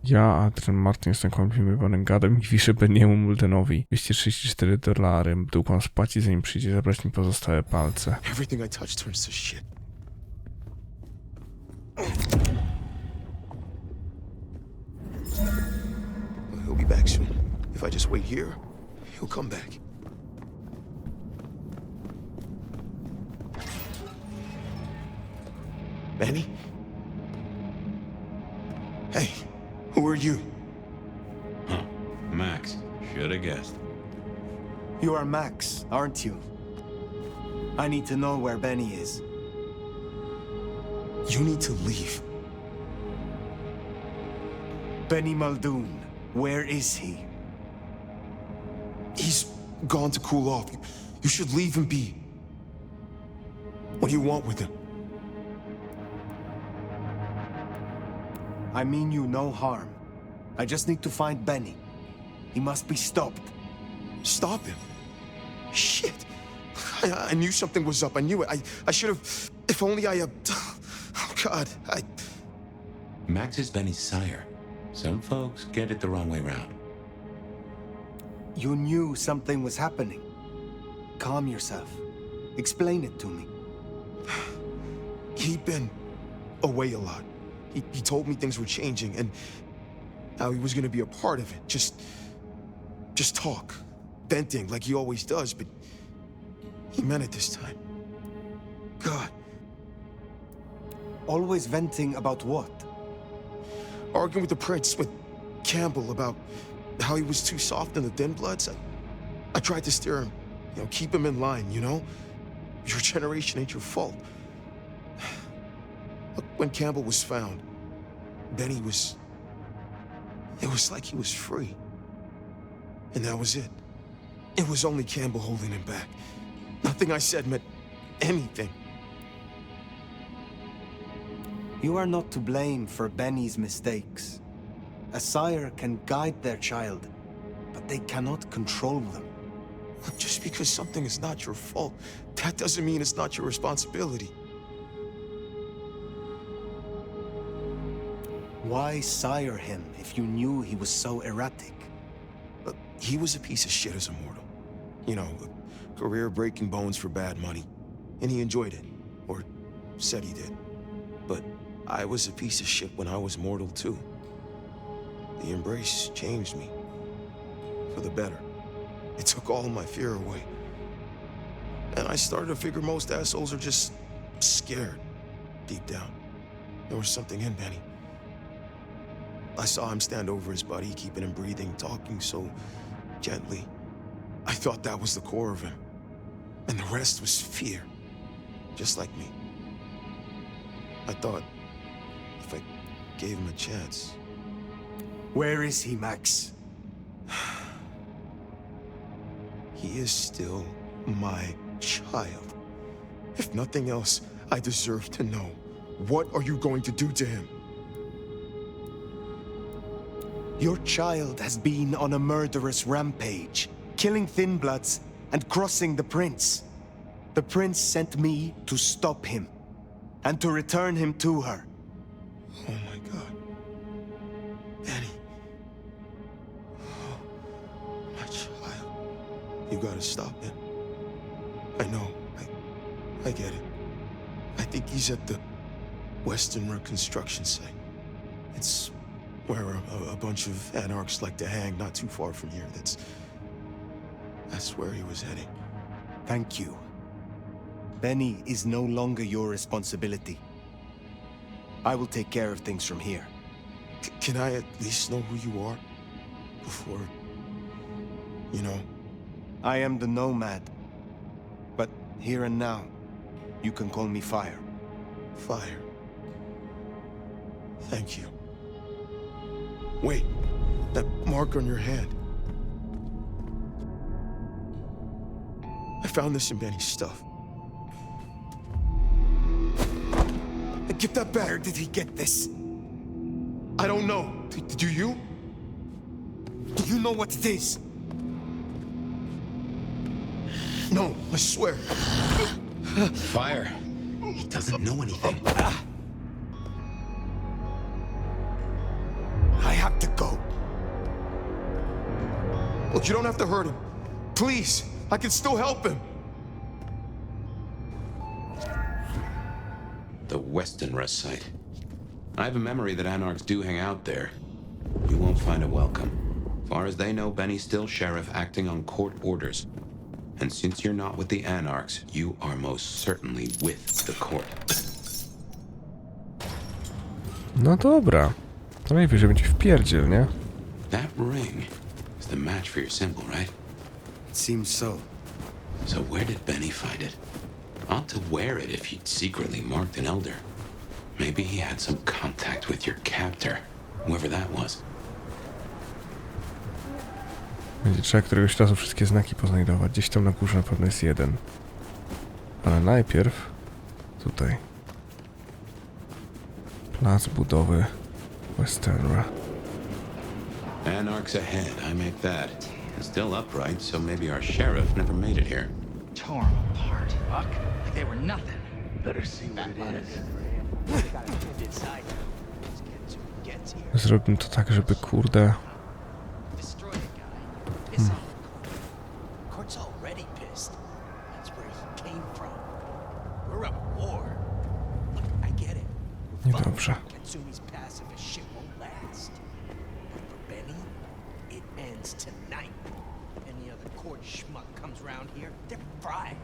Ja, Adrian Martin, jestem konfirmowanym gadem i wiszę Benniemu Muldenowi $234. Dług mam spłacić, zanim przyjdzie zabrać mi pozostałe palce. Everything I touch turns to shit. He'll be back soon. If I just wait here, he'll come back. Benny? Hey, who are you? Huh. Max. Should have guessed. You are Max, aren't you? I need to know where Benny is. You need to leave. Benny Muldoon, where is he? He's gone to cool off. You should leave him be. What do you want with him? I mean you no harm. I just need to find Benny. He must be stopped. Stop him? Shit. I knew something was up. I knew it. I should have... If only I... Oh, God. Max is Benny's sire. Some folks get it the wrong way round. You knew something was happening. Calm yourself. Explain it to me. He'd been away a lot. He told me things were changing and how he was gonna be a part of it. Just talk. Venting like he always does, but he meant it this time. God. Always venting about what? Arguing with the prince, with Campbell, about how he was too soft in the thin bloods. I tried to steer him, keep him in line, Your generation ain't your fault. Look, when Campbell was found, Benny was... It was like he was free. And that was it. It was only Campbell holding him back. Nothing I said meant anything. You are not to blame for Benny's mistakes. A sire can guide their child, but they cannot control them. Just because something is not your fault, that doesn't mean it's not your responsibility. Why sire him if you knew he was so erratic? But he was a piece of shit as a mortal. A career breaking bones for bad money. And he enjoyed it. Or said he did. But I was a piece of shit when I was mortal too. The embrace changed me. For the better. It took all my fear away. And I started to figure most assholes are just scared. Deep down. There was something in Benny. I saw him stand over his buddy, keeping him breathing, talking so gently. I thought that was the core of him. And the rest was fear. Just like me. I thought if I gave him a chance. Where is he, Max? He is still my child. If nothing else, I deserve to know. What are you going to do to him? Your child has been on a murderous rampage, killing Thin Bloods and crossing the Prince. The Prince sent me to stop him and to return him to her. Oh my God. Benny. Oh, my child. You gotta stop him. I know. I get it. I think he's at the Western Reconstruction site. It's where a bunch of anarchs like to hang, not too far from here. That's where he was heading. Thank you. Benny is no longer your responsibility. I will take care of things from here. Can I at least know who you are? Before... you know? I am the Nomad. But here and now, you can call me Fire. Fire. Thank you. Wait, that mark on your hand. I found this in Benny's stuff. Give that back. Where did he get this? I don't know. Do you? Do you know what it is? No, I swear. Fire. He doesn't know anything. I have to go. Look, you don't have to hurt him. Please, I can still help him. The Western Rest site. I have a memory that anarchs do hang out there. You won't find it welcome. Far as they know, Benny's still sheriff acting on court orders. And since you're not with the anarchs, you are most certainly with the court. No dobra. To najwyżej będzie wpierdziel, nie? That ring is the match for your symbol, right? It seems so. So where did Benny find it? Ought to wear it if he'd secretly marked an elder. Maybe he had some contact with your captor, whoever that was. Będzie trzeba któregoś razu wszystkie znaki poznajdować. Gdzieś tam na górze na pewno jest jeden. Ale najpierw tutaj. Plac budowy Westerra. Anarchs ahead, I make that. Still upright, so maybe our sheriff never made it here. Tore them apart. Fuck. Like they were nothing. Better see what it is. Zrobimy to tak, żeby kurde... Court's already pissed. That's where he came from. We're at war. Look, I get it. Niedobrze. Katsumi's passive as shit won't last. But for Benny, it ends tonight. Any other court schmuck comes around here, they're fried.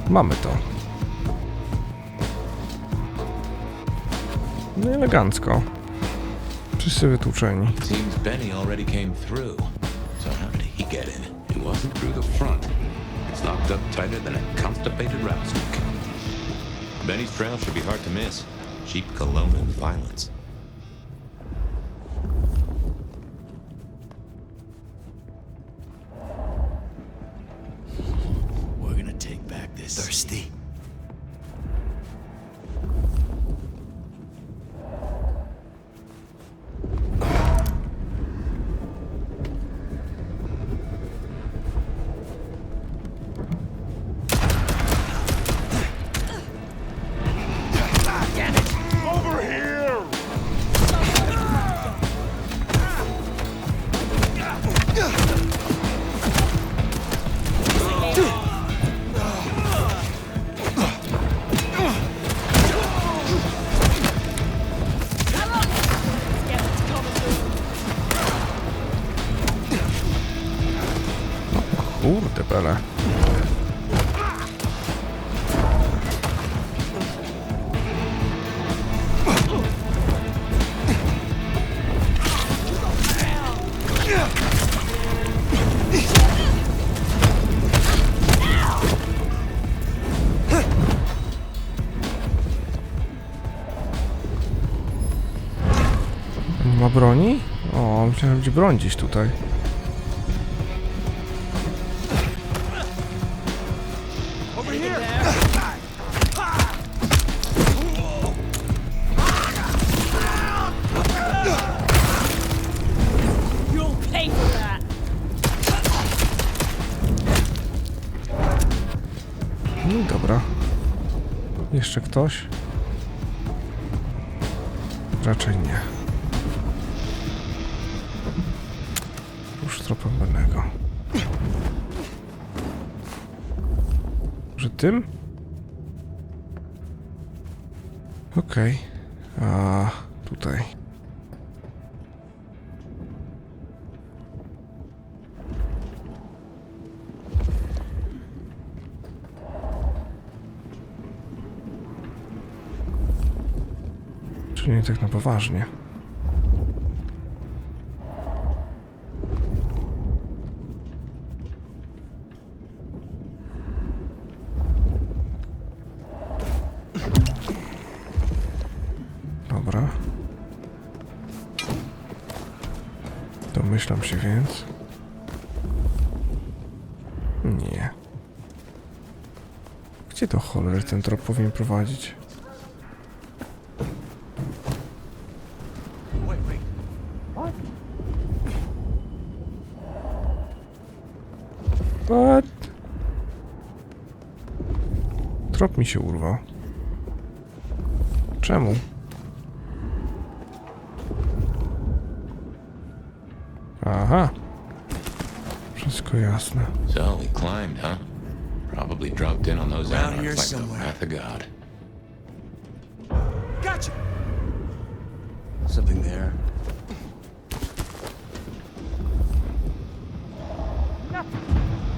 Mamy to. No elegancko. Wszyscy wytłuczeni. Seems Benny already came through. So how did he get in? It wasn't through the front. It's locked up tighter than a constipated rattlesnake. Benny's trail should be hard to miss. Cheap cologne and violence. We're gonna take back this. Thirsty? Kurde bele. Ma broni? O, myślałem, że będzie broń gdzieś tutaj. Dobra. Jeszcze ktoś? Raczej nie. Już tropem będnego. Może tym? Okej. A tutaj. Czyli nie tak na poważnie. Dobra. Domyślam się więc. Nie. Gdzie to cholery ten trop powinien prowadzić? What? Trop mi się urwał. Czemu? Aha. Wszystko jasne. So we climbed, huh? Probably dropped in on those anarchs like the wrath of God. Gotcha! Something there.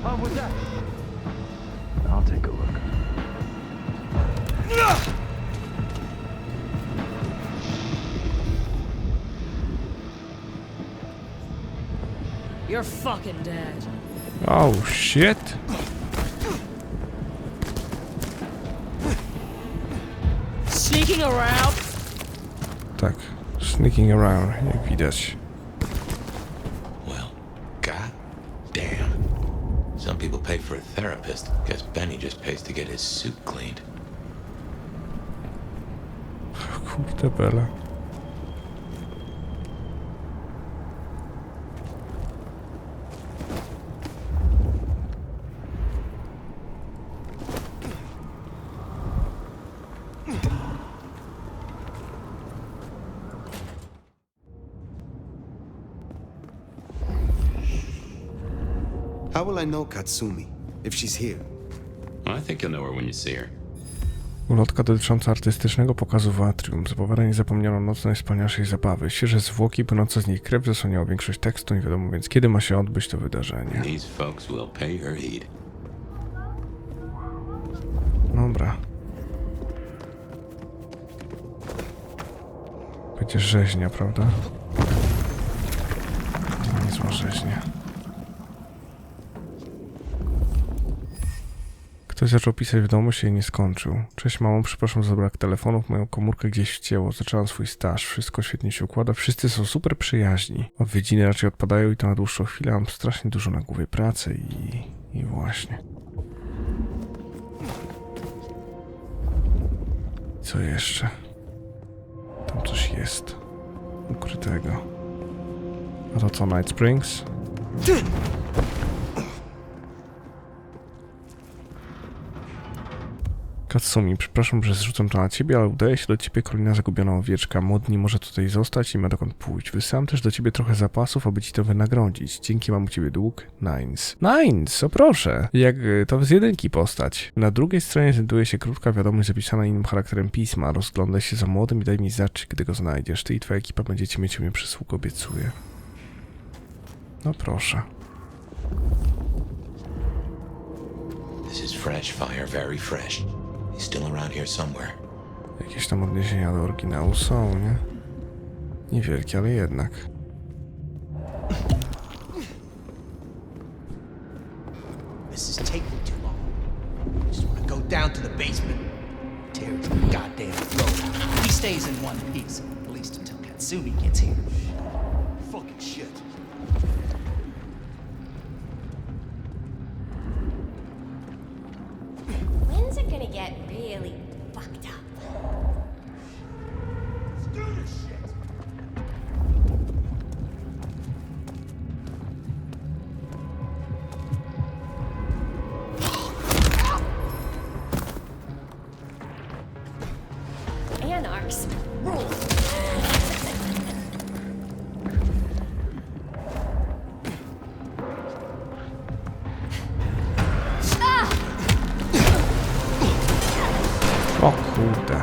What was that? I'll take a look. You're fucking dead. Oh shit. Sneaking around. Tak, sneaking around, jak widać. Well, god damn. Some people pay for a therapist. Guess Benny just pays to get his suit cleaned. Kurde bela. How will I know Katsumi, if she's here? I think you'll know her when you see her. Ulotka dotycząca artystycznego pokazu w atrium. Zapowiadanie zapomniano nocnej wspanialszej zabawy. Świeże zwłoki, płynąca z niej krew zasłaniało większość tekstu. Nie wiadomo więc, kiedy ma się odbyć to wydarzenie. These folks will pay her heed. Dobra. Będzie rzeźnia, prawda? Niezła rzeźnia. Ktoś zaczął pisać w domu, się nie skończył. Cześć mamo, przepraszam za brak telefonów, moją komórkę gdzieś wcięło. Zaczęłam swój staż, wszystko świetnie się układa, wszyscy są super przyjaźni. Odwiedziny raczej odpadają i to na dłuższą chwilę, mam strasznie dużo na głowie pracy i właśnie. Co jeszcze? Tam coś jest. Ukrytego. A to co, Night Springs? Katsumi, przepraszam, że zrzucam to na ciebie, ale udaje się do ciebie kolejna zagubiona owieczka. Modni może tutaj zostać i ma dokąd pójść. Wysyłam też do ciebie trochę zapasów, aby ci to wynagrodzić. Dzięki, mam u ciebie dług. Nines. Nines, o proszę. Jak to z jedynki postać. Na drugiej stronie znajduje się krótka wiadomość zapisana innym charakterem pisma. Rozglądaj się za młodym i daj mi znać, gdy go znajdziesz. Ty i twoja ekipa będziecie mieć u mnie przysług, obiecuję. No proszę. This is fresh fire, very fresh. He's still around here somewhere. Jakieś tam odniesienia do oryginału są, nie? Niewielkie, ale jednak. This is taking too long. I just want to go down to the basement. Tear his goddamn throat. He stays in one piece, at least until Katsumi gets here. Fucking shit. When's it gonna get really fucked up? Let's do this shit. Anarchs. O kurde.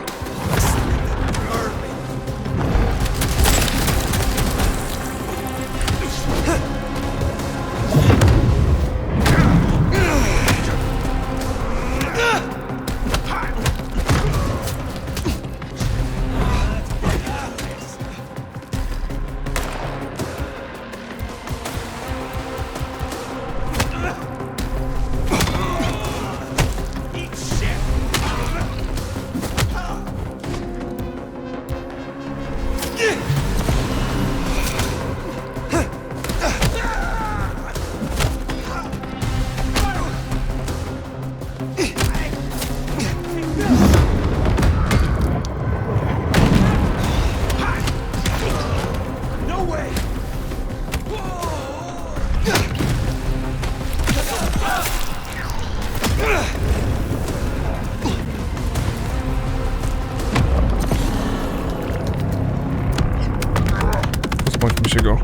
Pozbądźmy się go.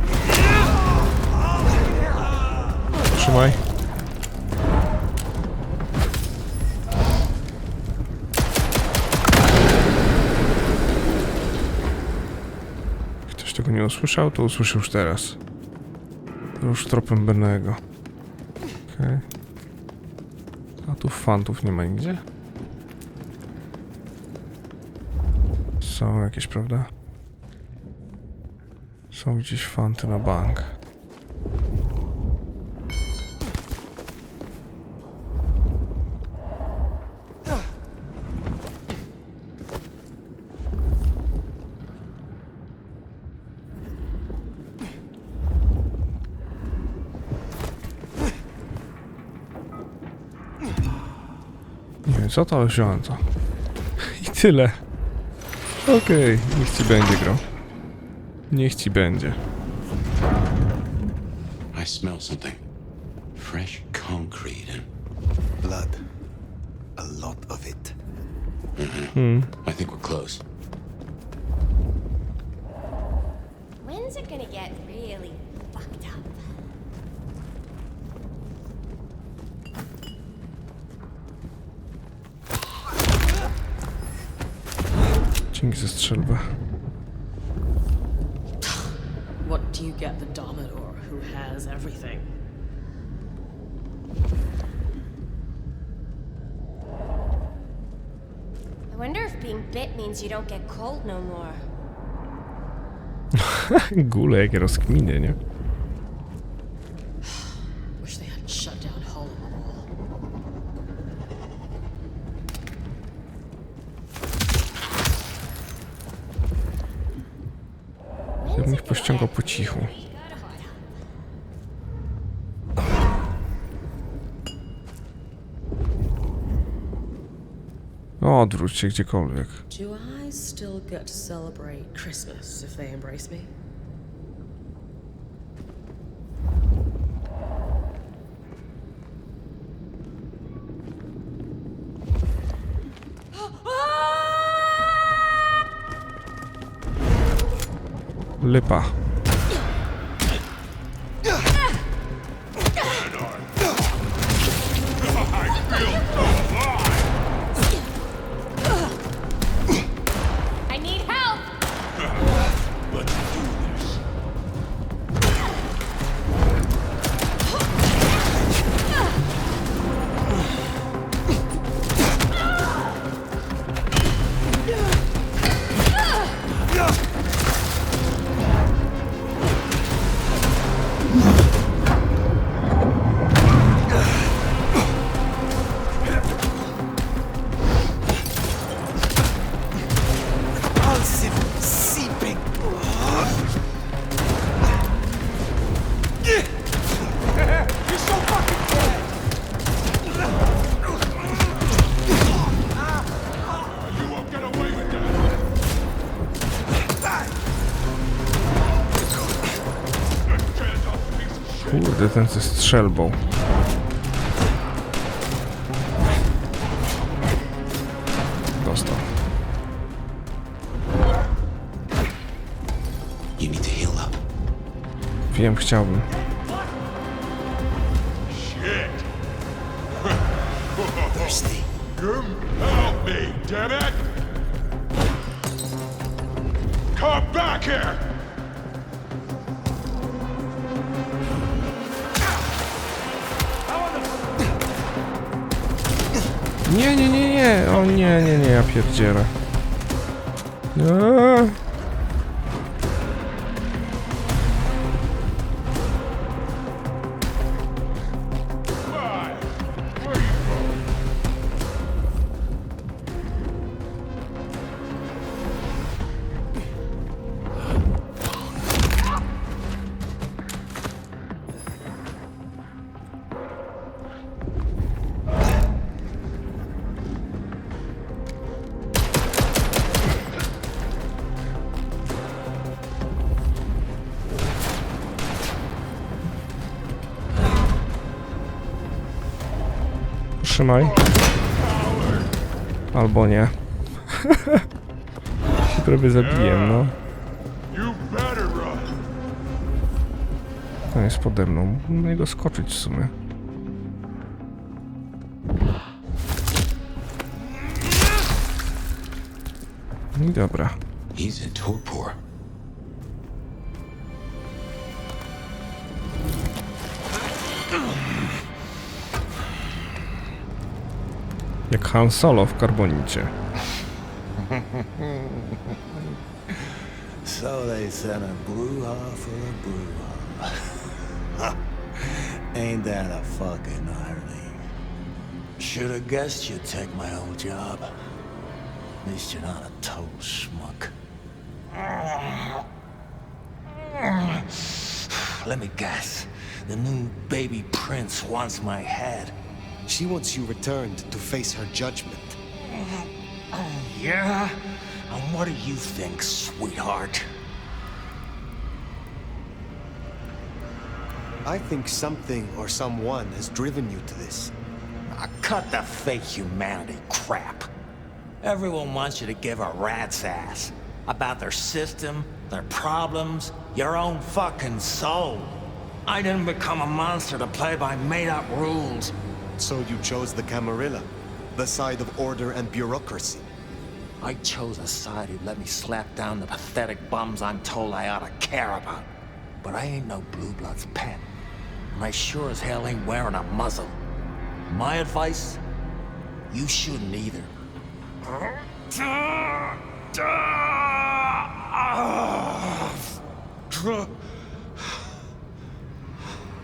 Trzymaj. Ktoś tego nie usłyszał, to usłyszy już teraz. To już tropem Benego. Okej. A tu fantów nie ma nigdzie? Są jakieś, prawda? Są gdzieś fanty na bank. Nie wiem co to, ale wziąłem to. I tyle. Okej, niech ci będzie, gro. Niech ci będzie. I smell something. Fresh concrete and Blood. A lot of it. I think we're close. When's it gonna get really fucked up? Dzięki za strzelbę. What do you get the Dominor who has everything? I wonder if being bit means you don't get cold no more. Gule, jakie rozkminy, nie? Wish they hadn't shut down Hollow Wall. Ja bym ich pościągał po cichu. Odwróć się gdziekolwiek. Do I still get to celebrate Christmas if they embrace me? Lipa. I need help! Let's do this. Kurde, ten ze strzelbą. Dostał. You need to heal up. Wiem, chciałbym. Shit. Thirsty. Help me, damn it! Come back here! Nie, nie, nie, nie. O nie, nie, nie, ja pierdzielę. Eee. Trzymaj. Albo nie. Prawie zabiję, no. To jest pode mną. Mogę go skoczyć w sumie. I dobra. He's in torpor. Jak Han Solo w Karbonicie. So they sent a brouhaha for a brouhaha. Ain't that a fucking irony? Should have guessed you'd take my old job. At least you're not a total schmuck. Let me guess. The new baby prince wants my head. She wants you returned to face her judgment. Yeah? And what do you think, sweetheart? I think something or someone has driven you to this. Cut the fake humanity crap. Everyone wants you to give a rat's ass about their system, their problems, your own fucking soul. I didn't become a monster to play by made-up rules. So you chose the Camarilla, the side of order and bureaucracy. I chose a side who let me slap down the pathetic bums I'm told I ought to care about. But I ain't no Blue Blood's pet. And I sure as hell ain't wearing a muzzle. My advice? You shouldn't either.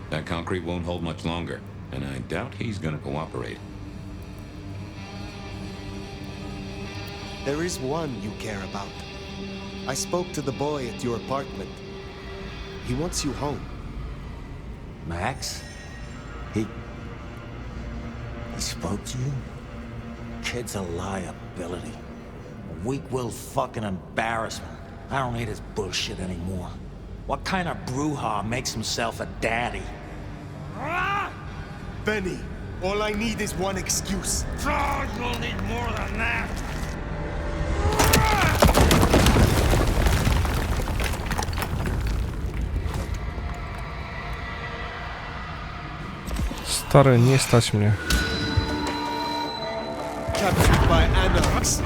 That concrete won't hold much longer, and I doubt he's gonna cooperate. There is one you care about. I spoke to the boy at your apartment. He wants you home. Max? He spoke to you? Kid's a liability. A weak-willed fucking embarrassment. I don't need his bullshit anymore. What kind of brouhaha makes himself a daddy? Benny, all I need is one excuse. Oh, you'll need more than that! Stary, nie stać mnie. Captured by anarchs.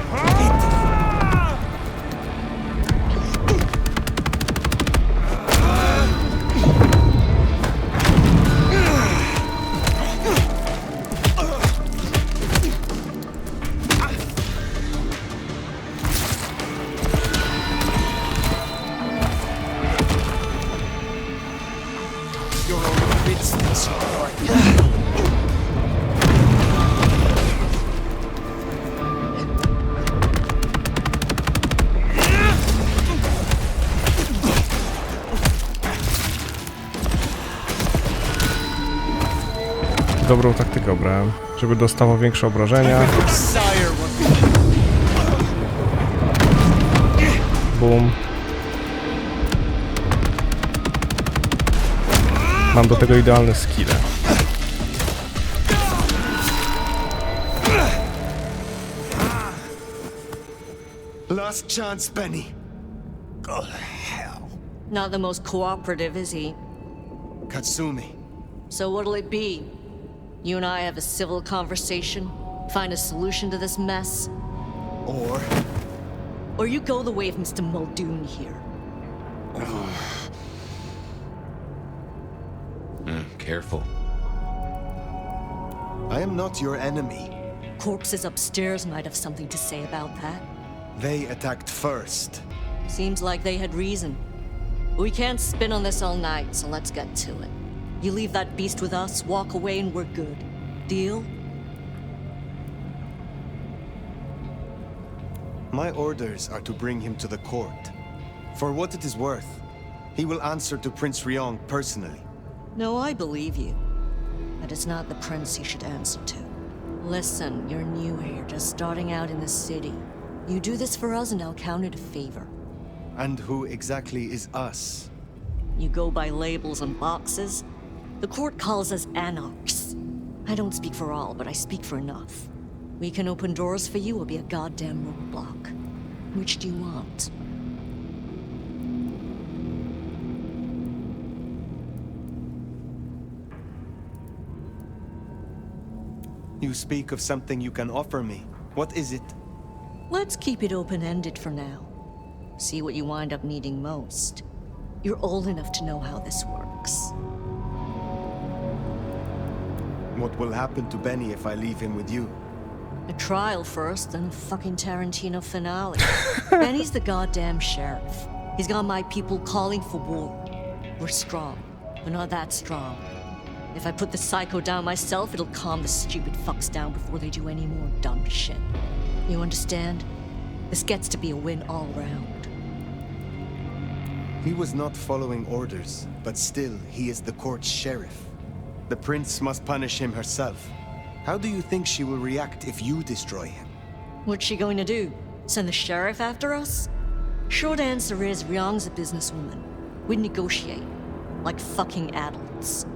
Dobrą taktykę obrałem, żeby dostało większe obrażenia. Bum. Mam do tego idealne skille. Last chance, Benny. Go to hell. Not the most cooperative, is he? Katsumi. So what'll it be? You and I have a civil conversation? Find a solution to this mess? Or you go the way of Mr. Muldoon here. Careful. I am not your enemy. Corpses upstairs might have something to say about that. They attacked first. Seems like they had reason. We can't spin on this all night, so let's get to it. You leave that beast with us, walk away, and we're good. Deal? My orders are to bring him to the court. For what it is worth, he will answer to Prince Ryong personally. No, I believe you. But it's not the prince he should answer to. Listen, you're new here, just starting out in the city. You do this for us and I'll count it a favor. And who exactly is us? You go by labels and boxes. The court calls us anarchs. I don't speak for all, but I speak for enough. We can open doors for you or be a goddamn roadblock. Which do you want? You speak of something you can offer me. What is it? Let's keep it open-ended for now. See what you wind up needing most. You're old enough to know how this works. What will happen to Benny if I leave him with you? A trial first, then a fucking Tarantino finale. Benny's the goddamn sheriff. He's got my people calling for war. We're strong, but not that strong. If I put the psycho down myself, it'll calm the stupid fucks down before they do any more dumb shit. You understand? This gets to be a win all round. He was not following orders, but still, he is the court's sheriff. The prince must punish him herself. How do you think she will react if you destroy him? What's she going to do? Send the sheriff after us? Short answer is Ryong's a businesswoman. We'd negotiate. Like fucking adults.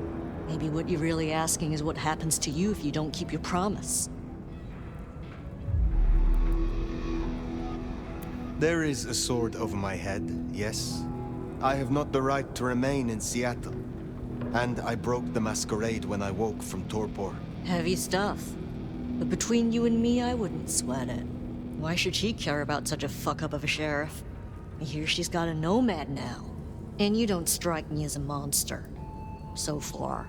Maybe what you're really asking is what happens to you if you don't keep your promise. There is a sword over my head, yes. I have not the right to remain in Seattle. And I broke the masquerade when I woke from torpor. Heavy stuff. But between you and me, I wouldn't sweat it. Why should she care about such a fuck-up of a sheriff? I hear she's got a nomad now. And you don't strike me as a monster. So far.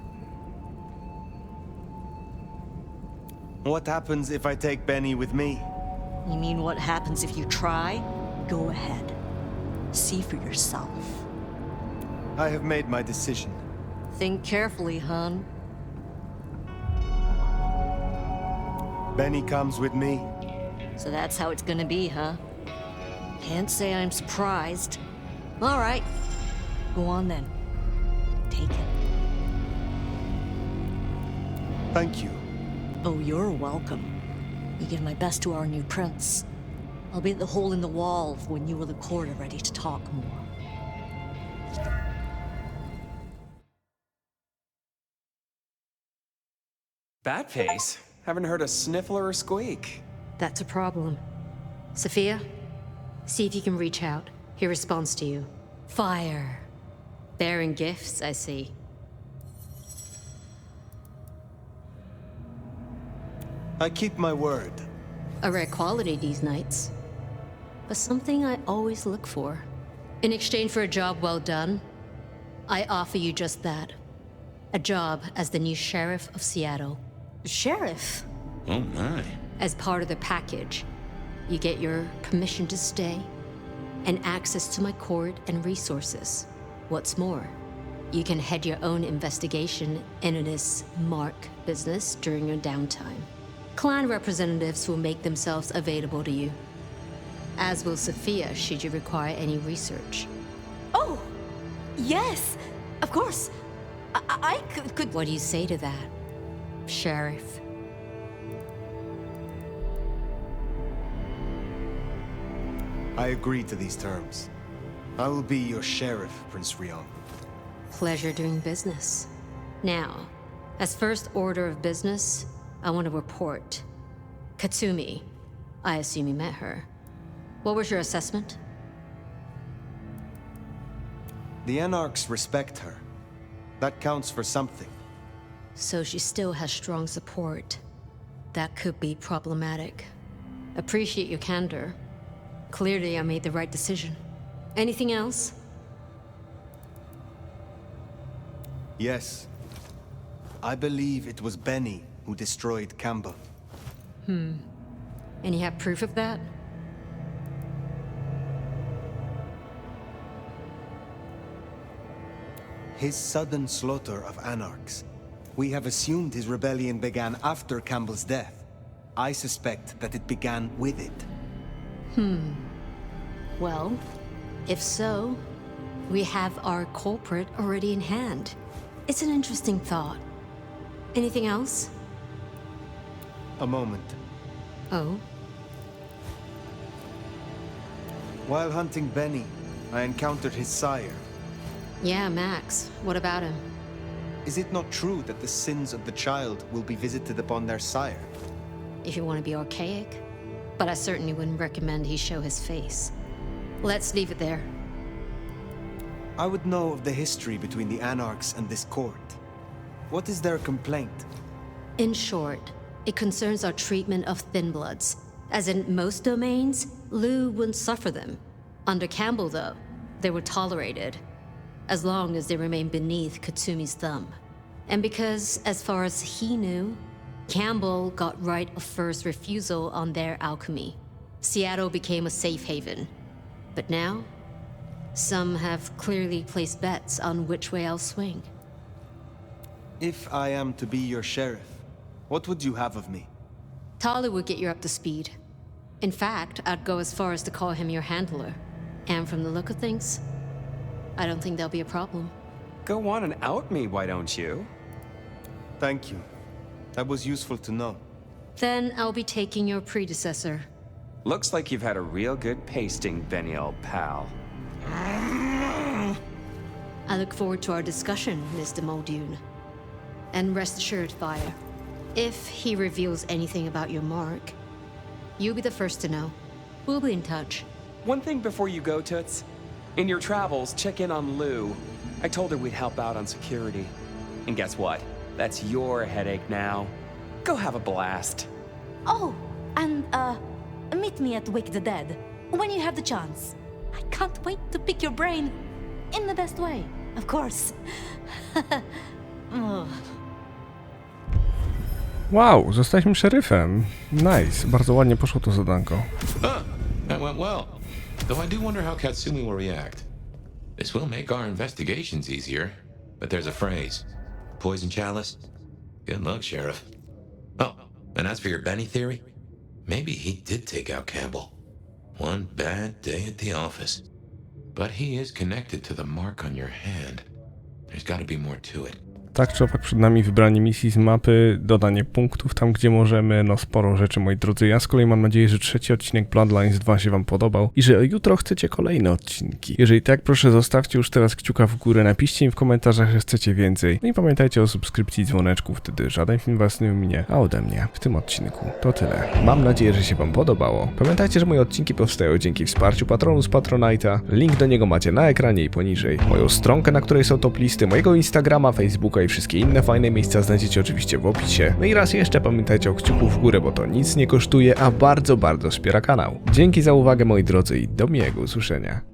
What happens if I take Benny with me? You mean what happens if you try? Go ahead. See for yourself. I have made my decision. Think carefully, hon. Benny comes with me. So that's how it's gonna be, huh? Can't say I'm surprised. All right. Go on then. Take it. Thank you. Oh, you're welcome. We give my best to our new prince. I'll be at the hole in the wall when you or the court are ready to talk more. Bat face? Haven't heard a sniffle or a squeak. That's a problem. Sophia, see if you can reach out. He responds to you. Fire. Bearing gifts, I see. I keep my word. A rare quality these nights. But something I always look for. In exchange for a job well done, I offer you just that. A job as the new sheriff of Seattle. Sheriff? Oh my. As part of the package, you get your permission to stay and access to my court and resources. What's more, you can head your own investigation into this Mark business during your downtime. Clan representatives will make themselves available to you, as will Sophia should you require any research. Oh, yes, of course. I could... What do you say to that, Sheriff? I agree to these terms. I will be your sheriff, Prince Rion. Pleasure doing business. Now, as first order of business, I want to report. Katsumi, I assume you met her. What was your assessment? The Anarchs respect her. That counts for something. So she still has strong support. That could be problematic. Appreciate your candor. Clearly, I made the right decision. Anything else? Yes. I believe it was Benny who destroyed Campbell. And you have proof of that? His sudden slaughter of Anarchs. We have assumed his rebellion began after Campbell's death. I suspect that it began with it. Well, if so, we have our culprit already in hand. It's an interesting thought. Anything else? A moment. Oh? While hunting Benny, I encountered his sire. Yeah, Max. What about him? Is it not true that the sins of the child will be visited upon their sire? If you want to be archaic. But I certainly wouldn't recommend he show his face. Let's leave it there. I would know of the history between the Anarchs and this court. What is their complaint? In short, it concerns our treatment of thin bloods. As in most domains, Lou wouldn't suffer them. Under Campbell, though, they were tolerated, as long as they remained beneath Katsumi's thumb. And because, as far as he knew, Campbell got right of first refusal on their alchemy. Seattle became a safe haven. But now, some have clearly placed bets on which way I'll swing. If I am to be your sheriff, what would you have of me? Tali would get you up to speed. In fact, I'd go as far as to call him your handler. And from the look of things, I don't think there'll be a problem. Go on and out me, why don't you? Thank you. That was useful to know. Then I'll be taking your predecessor. Looks like you've had a real good pasting, Benny, old pal. I look forward to our discussion, Mr. Muldoon. And rest assured, Fire, if he reveals anything about your mark, you'll be the first to know. We'll be in touch. One thing before you go, Toots. In your travels, check in on Lou. I told her we'd help out on security. And guess what? That's your headache now. Go have a blast. Oh, and, meet me at Wake the Dead, when you have the chance. I can't wait to pick your brain, in the best way, of course. Oh. Wow, zostaliśmy szeryfem. Nice, bardzo ładnie poszło to zadanko. That went well. Though I do wonder how Katsumi will react. This will make our investigations easier, but there's a phrase. Poison chalice? Good luck, Sheriff. Oh, and as for your Benny theory, maybe he did take out Campbell. One bad day at the office. But he is connected to the mark on your hand. There's gotta be more to it. Tak czy owak przed nami wybranie misji z mapy, dodanie punktów tam gdzie możemy, no sporo rzeczy moi drodzy. Ja z kolei mam nadzieję, że trzeci odcinek Bloodlines 2 się wam podobał i że jutro chcecie kolejne odcinki. Jeżeli tak, proszę zostawcie już teraz kciuka w górę, napiszcie mi w komentarzach, że chcecie więcej. No i pamiętajcie o subskrypcji i dzwoneczku, wtedy żaden film was nie ominie. A ode mnie w tym odcinku to tyle. Mam nadzieję, że się wam podobało. Pamiętajcie, że moje odcinki powstają dzięki wsparciu patronu z Patronite'a. Link do niego macie na ekranie i poniżej. Moją stronkę, na której są top listy, mojego Instagrama, Facebooka i wszystkie inne fajne miejsca znajdziecie oczywiście w opisie. No i raz jeszcze pamiętajcie o kciuku w górę, bo to nic nie kosztuje, a bardzo wspiera kanał. Dzięki za uwagę moi drodzy i do miłego usłyszenia.